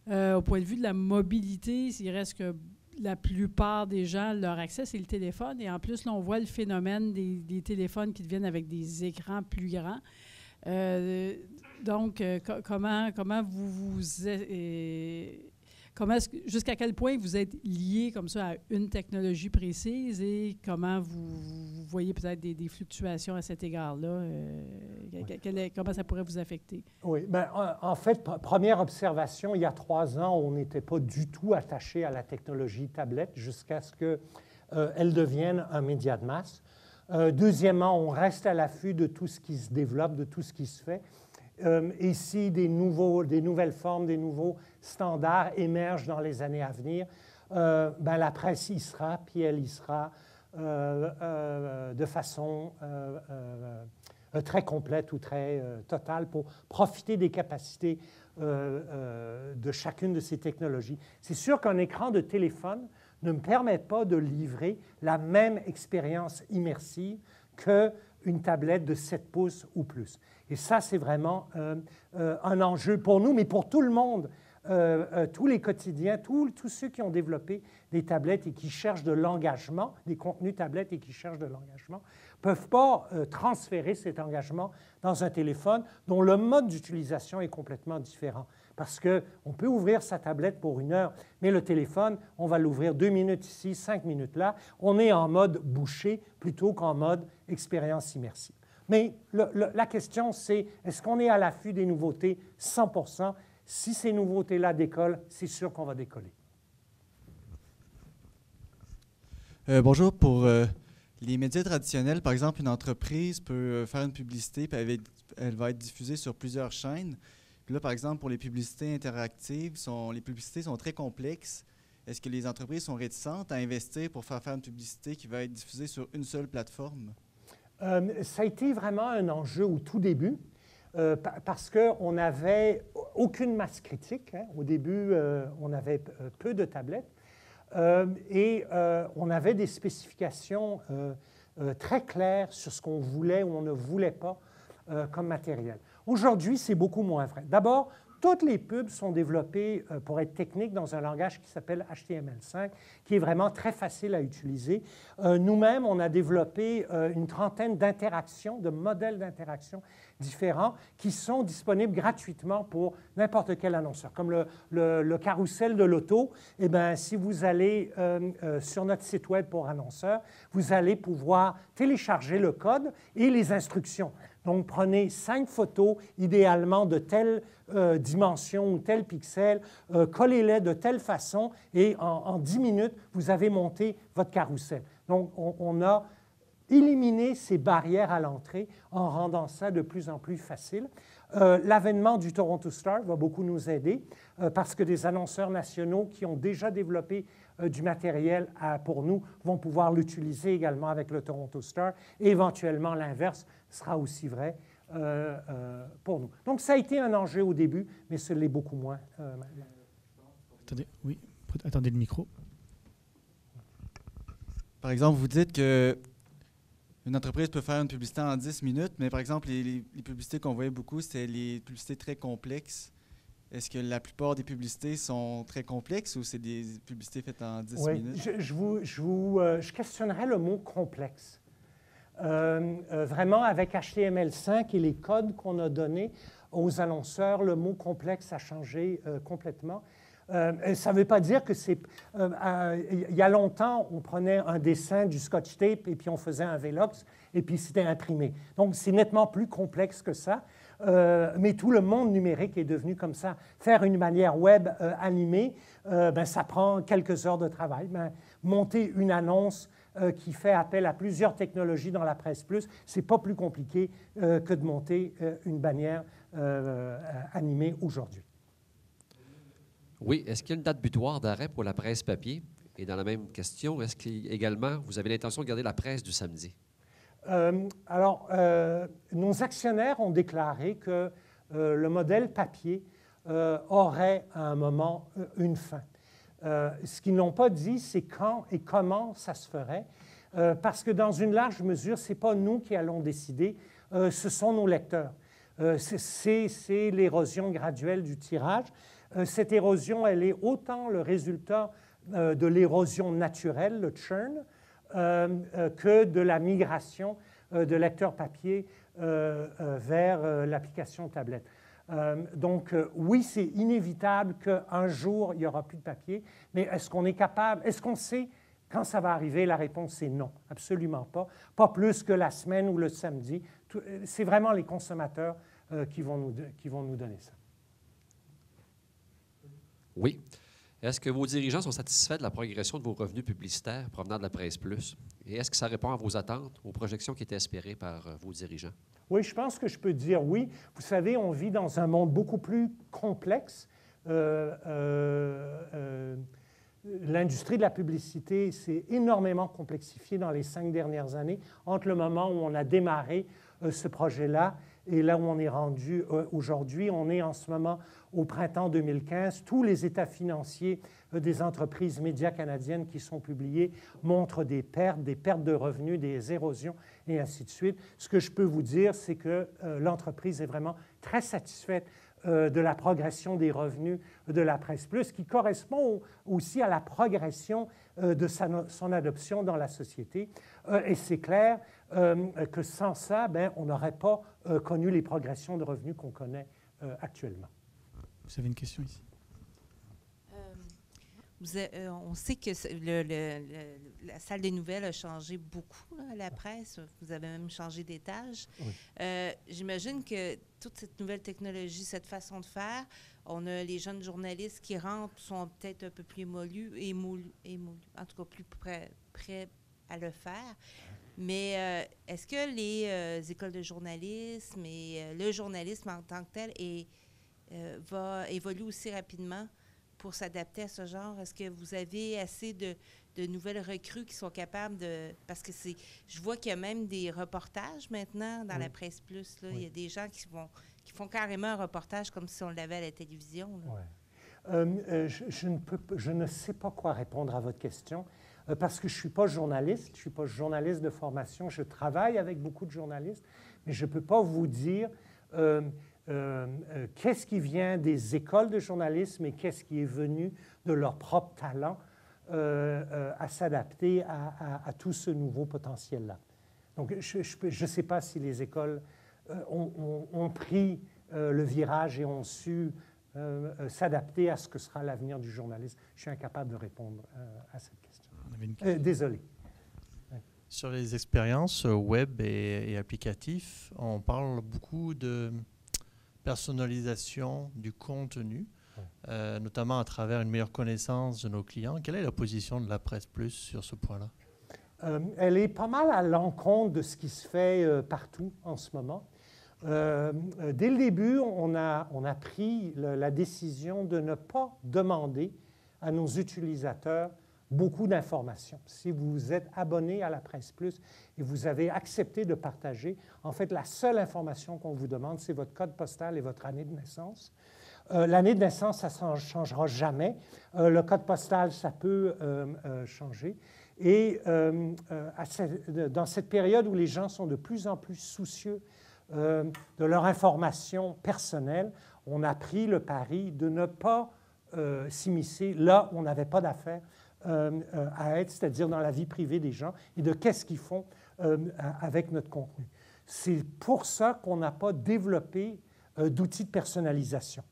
Au point de vue de la mobilité, il reste que la plupart des gens, leur accès, c'est le téléphone. Et en plus, là, on voit le phénomène des téléphones qui deviennent avec des écrans plus grands. Donc, comment jusqu'à quel point vous êtes lié comme ça à une technologie précise et comment vous voyez peut-être des fluctuations à cet égard-là? Comment ça pourrait vous affecter? Oui, bien, en fait, première observation, il y a 3 ans, on n'était pas du tout attaché à la technologie tablette jusqu'à ce qu'elle devienne un média de masse. Deuxièmement, on reste à l'affût de tout ce qui se développe, de tout ce qui se fait. Et si des nouvelles formes, des nouveaux standards émergent dans les années à venir, ben la presse y sera, puis elle y sera de façon très complète ou très totale pour profiter des capacités de chacune de ces technologies. C'est sûr qu'un écran de téléphone ne me permet pas de livrer la même expérience immersive qu'une tablette de 7 pouces ou plus. Et ça, c'est vraiment un enjeu pour nous, mais pour tout le monde, tous les quotidiens, tous ceux qui ont développé des tablettes et qui cherchent de l'engagement, des contenus tablettes et qui cherchent de l'engagement, ne peuvent pas transférer cet engagement dans un téléphone dont le mode d'utilisation est complètement différent. Parce qu'on peut ouvrir sa tablette pour 1 heure, mais le téléphone, on va l'ouvrir 2 minutes ici, 5 minutes là. On est en mode bouché plutôt qu'en mode expérience immersive. Mais la question, c'est est-ce qu'on est à l'affût des nouveautés 100%? Si ces nouveautés-là décollent, c'est sûr qu'on va décoller. Bonjour. Pour les médias traditionnels, par exemple, une entreprise peut faire une publicité, puis elle va être diffusée sur plusieurs chaînes. Puis là, par exemple, pour les publicités interactives, les publicités sont très complexes. Est-ce que les entreprises sont réticentes à investir pour faire une publicité qui va être diffusée sur une seule plateforme? Ça a été vraiment un enjeu au tout début, parce qu'on n'avait aucune masse critique. Hein. Au début, on avait peu de tablettes. Et on avait des spécifications très claires sur ce qu'on voulait ou on ne voulait pas comme matériel. Aujourd'hui, c'est beaucoup moins vrai. D'abord, toutes les pubs sont développées, pour être techniques, dans un langage qui s'appelle HTML5, qui est vraiment très facile à utiliser. Nous-mêmes, on a développé une trentaine d'interactions, de modèles d'interaction différents qui sont disponibles gratuitement pour n'importe quel annonceur. Comme le carrousel de l'auto, eh bien, si vous allez sur notre site web pour annonceurs, vous allez pouvoir télécharger le code et les instructions. Donc, prenez 5 photos, idéalement de telle dimension ou tel pixel, collez-les de telle façon et en 10 minutes, vous avez monté votre carrousel. Donc, on a éliminé ces barrières à l'entrée en rendant ça de plus en plus facile. L'avènement du Toronto Star va beaucoup nous aider parce que des annonceurs nationaux qui ont déjà développé du matériel pour nous vont pouvoir l'utiliser également avec le Toronto Star et éventuellement l'inverse sera aussi vrai pour nous. Donc ça a été un enjeu au début, mais ce l'est beaucoup moins maintenant. Attendez, oui, attendez le micro. Par exemple, vous dites que une entreprise peut faire une publicité en 10 minutes, mais par exemple, les publicités qu'on voyait beaucoup, c'était les publicités très complexes. Est-ce que la plupart des publicités sont très complexes ou c'est des publicités faites en 10 minutes? Je questionnerais le mot « complexe ». Vraiment, avec HTML5 et les codes qu'on a donnés aux annonceurs, le mot « complexe » a changé complètement. Ça ne veut pas dire que c'est... il y a longtemps, on prenait un dessin du Scotch tape et puis on faisait un Velox et puis c'était imprimé. Donc, c'est nettement plus complexe que ça. Mais tout le monde numérique est devenu comme ça. Faire une bannière web animée, ça prend quelques heures de travail. Monter une annonce qui fait appel à plusieurs technologies dans la presse plus, ce n'est pas plus compliqué que de monter une bannière animée aujourd'hui. Oui. Est-ce qu'il y a une date butoir d'arrêt pour la presse papier? Et dans la même question, est-ce qu'également, vous avez l'intention de garder la presse du samedi? Nos actionnaires ont déclaré que le modèle papier aurait à un moment une fin. Ce qu'ils n'ont pas dit, c'est quand et comment ça se ferait, parce que dans une large mesure, ce n'est pas nous qui allons décider, ce sont nos lecteurs. C'est l'érosion graduelle du tirage. Cette érosion, elle est autant le résultat de l'érosion naturelle, le churn, que de la migration de lecteurs papier vers l'application tablette. Donc, oui, c'est inévitable qu'un jour, il n'y aura plus de papier, mais est-ce qu'on est capable, est-ce qu'on sait quand ça va arriver? La réponse est non, absolument pas. Pas plus que la semaine ou le samedi. C'est vraiment les consommateurs qui vont nous donner ça. Oui. Est-ce que vos dirigeants sont satisfaits de la progression de vos revenus publicitaires provenant de la presse plus? Et est-ce que ça répond à vos attentes, aux projections qui étaient espérées par vos dirigeants? Oui, je pense que je peux dire oui. Vous savez, on vit dans un monde beaucoup plus complexe. L'industrie de la publicité s'est énormément complexifiée dans les 5 dernières années, entre le moment où on a démarré ce projet-là et là où on est rendu aujourd'hui. On est en ce moment au printemps 2015. Tous les états financiers des entreprises médias canadiennes qui sont publiés montrent des pertes de revenus, des érosions et ainsi de suite. Ce que je peux vous dire, c'est que l'entreprise est vraiment très satisfaite de la progression des revenus de la presse plus, qui correspond aussi à la progression de son adoption dans la société. Et c'est clair que sans ça, on n'aurait pas connu les progressions de revenus qu'on connaît actuellement. Vous avez une question ici? On sait que la salle des nouvelles a changé beaucoup, là, la presse. Vous avez même changé d'étage. Oui. J'imagine que toute cette nouvelle technologie, cette façon de faire, on a les jeunes journalistes qui rentrent, sont peut-être un peu plus émoulus, en tout cas plus prêts à le faire. Mais est-ce que les écoles de journalisme et le journalisme en tant que tel va évoluer aussi rapidement pour s'adapter à ce genre? Est-ce que vous avez assez de nouvelles recrues qui sont capables de... Parce que je vois qu'il y a même des reportages maintenant dans la Presse Plus. Là. Il y a des gens qui font carrément un reportage comme si on l'avait à la télévision. Je ne sais pas quoi répondre à votre question parce que je ne suis pas journaliste. Je ne suis pas journaliste de formation. Je travaille avec beaucoup de journalistes, mais je ne peux pas vous dire... qu'est-ce qui vient des écoles de journalisme et qu'est-ce qui est venu de leur propre talent à s'adapter à tout ce nouveau potentiel-là. Donc, je ne sais pas si les écoles ont pris le virage et ont su s'adapter à ce que sera l'avenir du journalisme. Je suis incapable de répondre à cette question. Désolé. Sur les expériences web et applicatives, on parle beaucoup de personnalisation du contenu, notamment à travers une meilleure connaissance de nos clients. Quelle est la position de la Presse Plus sur ce point-là? Elle est pas mal à l'encontre de ce qui se fait partout en ce moment. Dès le début, on a pris la décision de ne pas demander à nos utilisateurs beaucoup d'informations. Si vous êtes abonné à la Presse Plus et vous avez accepté de partager, en fait, la seule information qu'on vous demande, c'est votre code postal et votre année de naissance. L'année de naissance, ça ne changera jamais. Le code postal, ça peut changer. Et dans cette période où les gens sont de plus en plus soucieux de leur information personnelle, on a pris le pari de ne pas s'immiscer là où on n'avait pas d'affaires à être, c'est-à-dire dans la vie privée des gens et de qu'est-ce qu'ils font avec notre contenu. C'est pour ça qu'on n'a pas développé d'outils de personnalisation.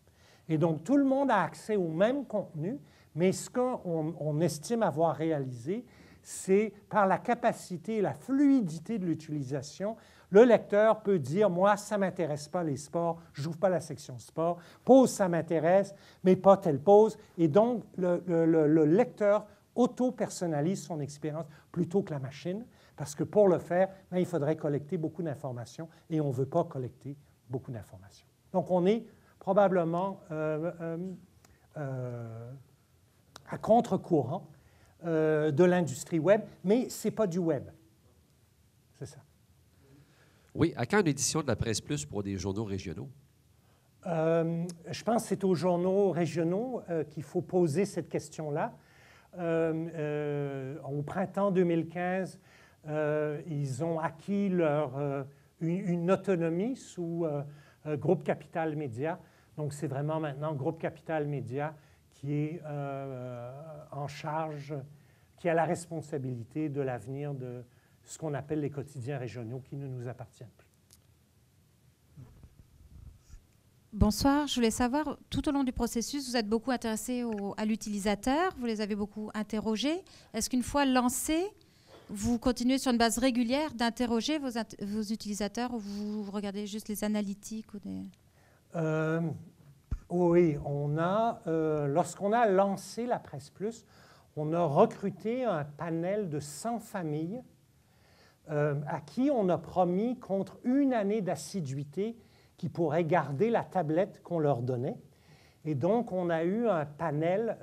Et donc, tout le monde a accès au même contenu, mais ce qu'on estime avoir réalisé, c'est par la capacité et la fluidité de l'utilisation, le lecteur peut dire « Moi, ça ne m'intéresse pas les sports, je n'ouvre pas la section sport. Pause, ça m'intéresse, mais pas telle pause. » Et donc, le lecteur auto-personnalise son expérience plutôt que la machine, parce que pour le faire, il faudrait collecter beaucoup d'informations et on ne veut pas collecter beaucoup d'informations. Donc, on est probablement à contre-courant de l'industrie web, mais ce n'est pas du web. C'est ça. Oui. À quand une édition de la Presse Plus pour des journaux régionaux? Je pense que c'est aux journaux régionaux qu'il faut poser cette question-là. Au printemps 2015, ils ont acquis une autonomie sous Groupe Capital Média. Donc, c'est vraiment maintenant Groupe Capital Média qui est en charge, qui a la responsabilité de l'avenir de ce qu'on appelle les quotidiens régionaux qui ne nous appartiennent plus. Bonsoir, je voulais savoir, tout au long du processus, vous êtes beaucoup intéressé à l'utilisateur, vous les avez beaucoup interrogés. Est-ce qu'une fois lancé, vous continuez sur une base régulière d'interroger vos utilisateurs ou vous regardez juste les analytiques ou des... Oui, lorsqu'on a lancé la Presse Plus, on a recruté un panel de 100 familles à qui on a promis contre une année d'assiduité qui pourraient garder la tablette qu'on leur donnait. Et donc, on a eu un panel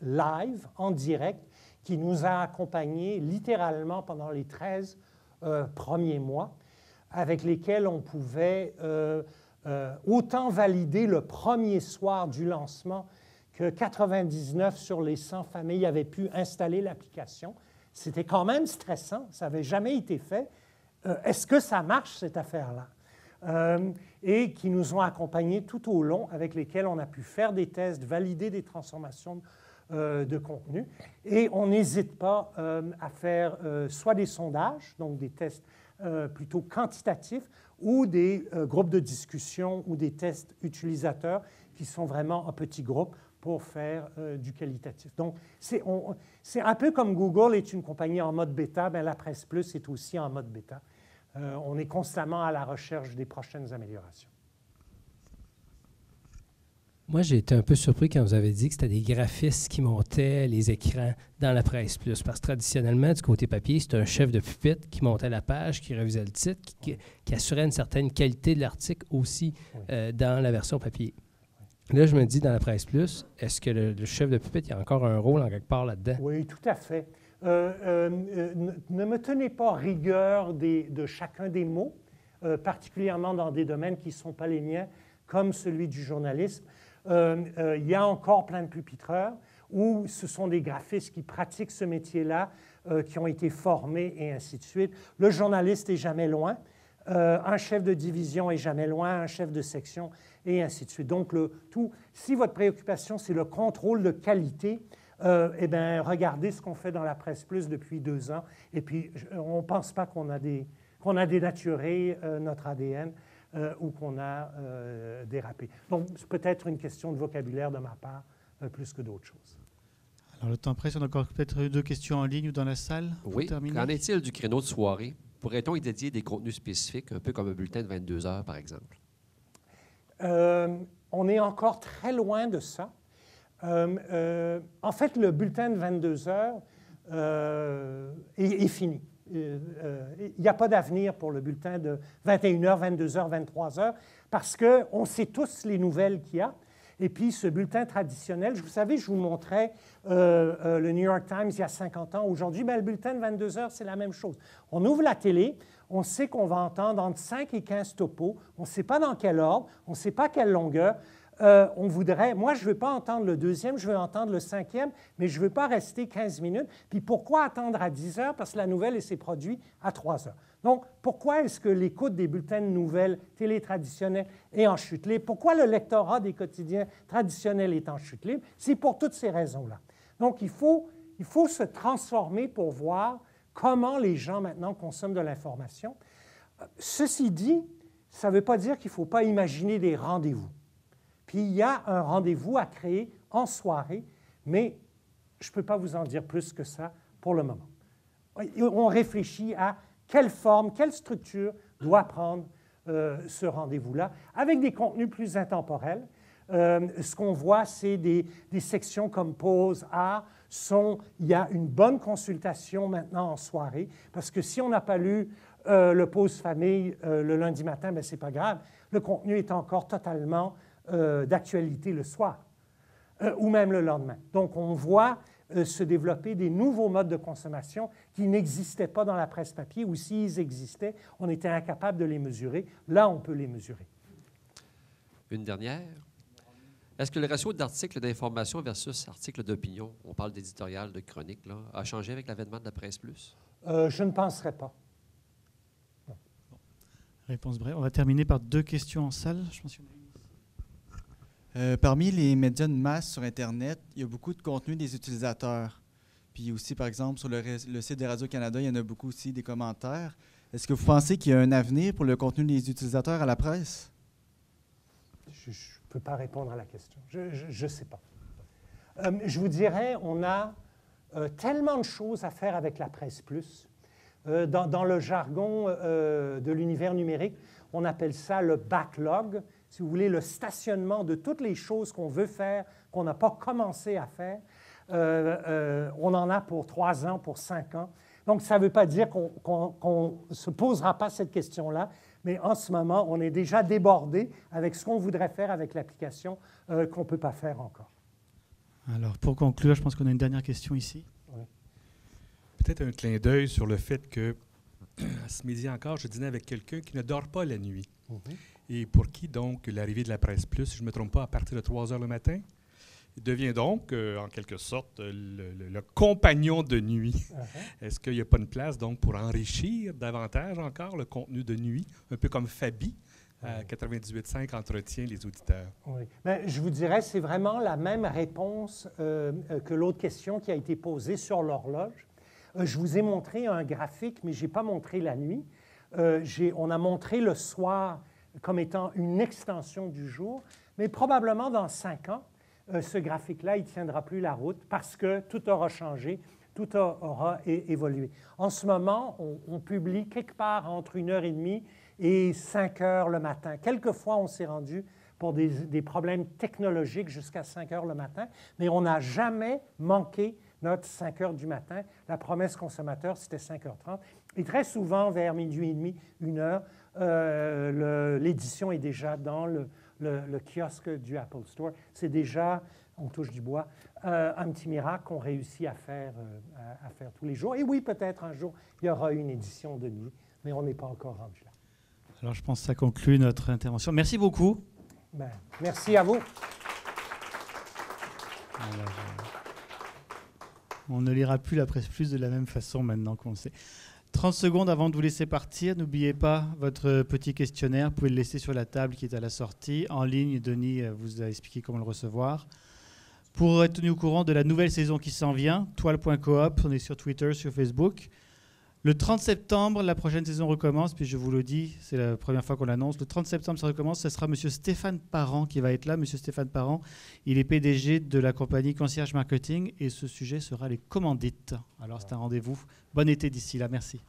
live, en direct, qui nous a accompagnés littéralement pendant les 13 premiers mois, avec lesquels on pouvait autant valider le premier soir du lancement que 99 sur les 100 familles avaient pu installer l'application. C'était quand même stressant, ça n'avait jamais été fait. Est-ce que ça marche, cette affaire-là? Et qui nous ont accompagnés tout au long, avec lesquels on a pu faire des tests, valider des transformations de contenu. Et on n'hésite pas à faire soit des sondages, donc des tests plutôt quantitatifs, ou des groupes de discussion ou des tests utilisateurs qui sont vraiment en petits groupes pour faire du qualitatif. Donc, c'est un peu comme Google est une compagnie en mode bêta, bien, la Presse Plus est aussi en mode bêta. On est constamment à la recherche des prochaines améliorations. Moi, j'ai été un peu surpris quand vous avez dit que c'était des graphistes qui montaient les écrans dans la Presse Plus. Parce que traditionnellement, du côté papier, c'était un chef de pupitre qui montait la page, qui révisait le titre, qui assurait une certaine qualité de l'article aussi dans la version papier. Là, je me dis, dans la Presse Plus, est-ce que le chef de pupitre il a encore un rôle en quelque part là-dedans? Oui, tout à fait. Ne me tenez pas rigueur de chacun des mots, particulièrement dans des domaines qui ne sont pas les miens, comme celui du journalisme. Il y a encore plein de pupitreurs où ce sont des graphistes qui pratiquent ce métier-là, qui ont été formés et ainsi de suite. Le journaliste est jamais loin. Un chef de division est jamais loin, un chef de section et ainsi de suite. Donc, si votre préoccupation, c'est le contrôle de qualité, eh bien, regardez ce qu'on fait dans la Presse Plus depuis 2 ans. Et puis, on ne pense pas qu'on a dénaturé notre ADN ou qu'on a dérapé. Donc, c'est peut-être une question de vocabulaire de ma part, plus que d'autres choses. Alors, le temps presse, on a encore peut-être 2 questions en ligne ou dans la salle. Oui. Qu'en est-il du créneau de soirée? Pourrait-on y dédier des contenus spécifiques, un peu comme un bulletin de 22 heures, par exemple? On est encore très loin de ça. En fait, le bulletin de 22 heures est fini. Il n'y a pas d'avenir pour le bulletin de 21h, 22h, 23h, parce qu'on sait tous les nouvelles qu'il y a. Et puis, ce bulletin traditionnel, vous savez, je vous montrais le New York Times il y a 50 ans. Aujourd'hui, bien, le bulletin de 22 heures, c'est la même chose. On ouvre la télé, on sait qu'on va entendre entre 5 et 15 topos. On ne sait pas dans quel ordre, on ne sait pas quelle longueur. Moi, je ne veux pas entendre le 2e, je veux entendre le 5e, mais je ne veux pas rester 15 minutes. Puis pourquoi attendre à 10 heures? Parce que la nouvelle s'est produite à 3 heures. Donc, pourquoi est-ce que l'écoute des bulletins de nouvelles télé traditionnels est en chute libre? Pourquoi le lectorat des quotidiens traditionnels est en chute libre? C'est pour toutes ces raisons-là. Donc, il faut se transformer pour voir comment les gens maintenant consomment de l'information. Ceci dit, ça ne veut pas dire qu'il ne faut pas imaginer des rendez-vous. Puis il y a un rendez-vous à créer en soirée, mais je ne peux pas vous en dire plus que ça pour le moment. On réfléchit à quelle forme, quelle structure doit prendre ce rendez-vous-là, avec des contenus plus intemporels. Ce qu'on voit, c'est des sections comme Pause Art. Il y a une bonne consultation maintenant en soirée, parce que si on n'a pas lu le Pause Famille le lundi matin, ce n'est pas grave. Le contenu est encore totalement d'actualité le soir, ou même le lendemain. Donc, on voit se développer des nouveaux modes de consommation qui n'existaient pas dans la presse papier, ou s'ils existaient, on était incapable de les mesurer. Là, on peut les mesurer. Une dernière. Est-ce que le ratio d'articles d'information versus articles d'opinion, on parle d'éditorial, de chronique, là, a changé avec l'avènement de la Presse Plus? Je ne penserais pas. Non. Réponse brève. On va terminer par 2 questions en salle. Je pense qu'il y en a une. Parmi les médias de masse sur Internet, il y a beaucoup de contenu des utilisateurs. Puis aussi, par exemple, sur le site de Radio-Canada, il y en a beaucoup aussi des commentaires. Est-ce que vous pensez qu'il y a un avenir pour le contenu des utilisateurs à la presse? Je ne peux pas répondre à la question. Je ne sais pas. Je vous dirais, on a tellement de choses à faire avec la Presse Plus. Dans le jargon de l'univers numérique, on appelle ça le backlog. Si vous voulez, le stationnement de toutes les choses qu'on veut faire, qu'on n'a pas commencé à faire. On en a pour 3 ans, pour 5 ans. Donc, ça ne veut pas dire qu'on ne se posera pas cette question-là, mais en ce moment, on est déjà débordé avec ce qu'on voudrait faire avec l'application qu'on ne peut pas faire encore. Alors, pour conclure, je pense qu'on a une dernière question ici. Oui. Peut-être un clin d'œil sur le fait que, ce midi encore, je dînais avec quelqu'un qui ne dort pas la nuit. Mm-hmm. Et pour qui, donc, l'arrivée de la Presse Plus, si je ne me trompe pas, à partir de 3 heures le matin, devient donc, en quelque sorte, le compagnon de nuit. Uh-huh. Est-ce qu'il n'y a pas une place, donc, pour enrichir davantage encore le contenu de nuit, un peu comme Fabi, à 98.5 entretient les auditeurs? Oui. Bien, je vous dirais, c'est vraiment la même réponse que l'autre question qui a été posée sur l'horloge. Je vous ai montré un graphique, mais je n'ai pas montré la nuit. On a montré le soir comme étant une extension du jour, mais probablement dans 5 ans, ce graphique-là, il ne tiendra plus la route parce que tout aura changé, tout aura évolué. En ce moment, on publie quelque part entre 1h30 et 5 heures le matin. Quelquefois, on s'est rendu pour des problèmes technologiques jusqu'à 5 heures le matin, mais on n'a jamais manqué notre 5 heures du matin. La promesse consommateur, c'était 5h30. Et très souvent, vers minuit et demi, 1h, l'édition est déjà dans le kiosque du Apple Store. C'est déjà, on touche du bois, un petit miracle qu'on réussit à faire tous les jours. Et oui, peut-être un jour, il y aura une édition de nuit, mais on n'est pas encore rendu là. Alors, je pense que ça conclut notre intervention. Merci beaucoup. Ben, merci à vous. Voilà, on ne lira plus la Presse Plus de la même façon maintenant qu'on sait. 30 secondes avant de vous laisser partir, n'oubliez pas votre petit questionnaire. Vous pouvez le laisser sur la table qui est à la sortie. En ligne, Denis vous a expliqué comment le recevoir. Pour être tenu au courant de la nouvelle saison qui s'en vient, toile.coop, on est sur Twitter, sur Facebook. Le 30 septembre, la prochaine saison recommence, puis je vous le dis, c'est la première fois qu'on l'annonce. Le 30 septembre, ça recommence, ce sera M. Stéphane Parent qui va être là. M. Stéphane Parent, il est PDG de la compagnie Concierge Marketing et ce sujet sera les commandites. Alors c'est un rendez-vous. Bon été d'ici là, merci.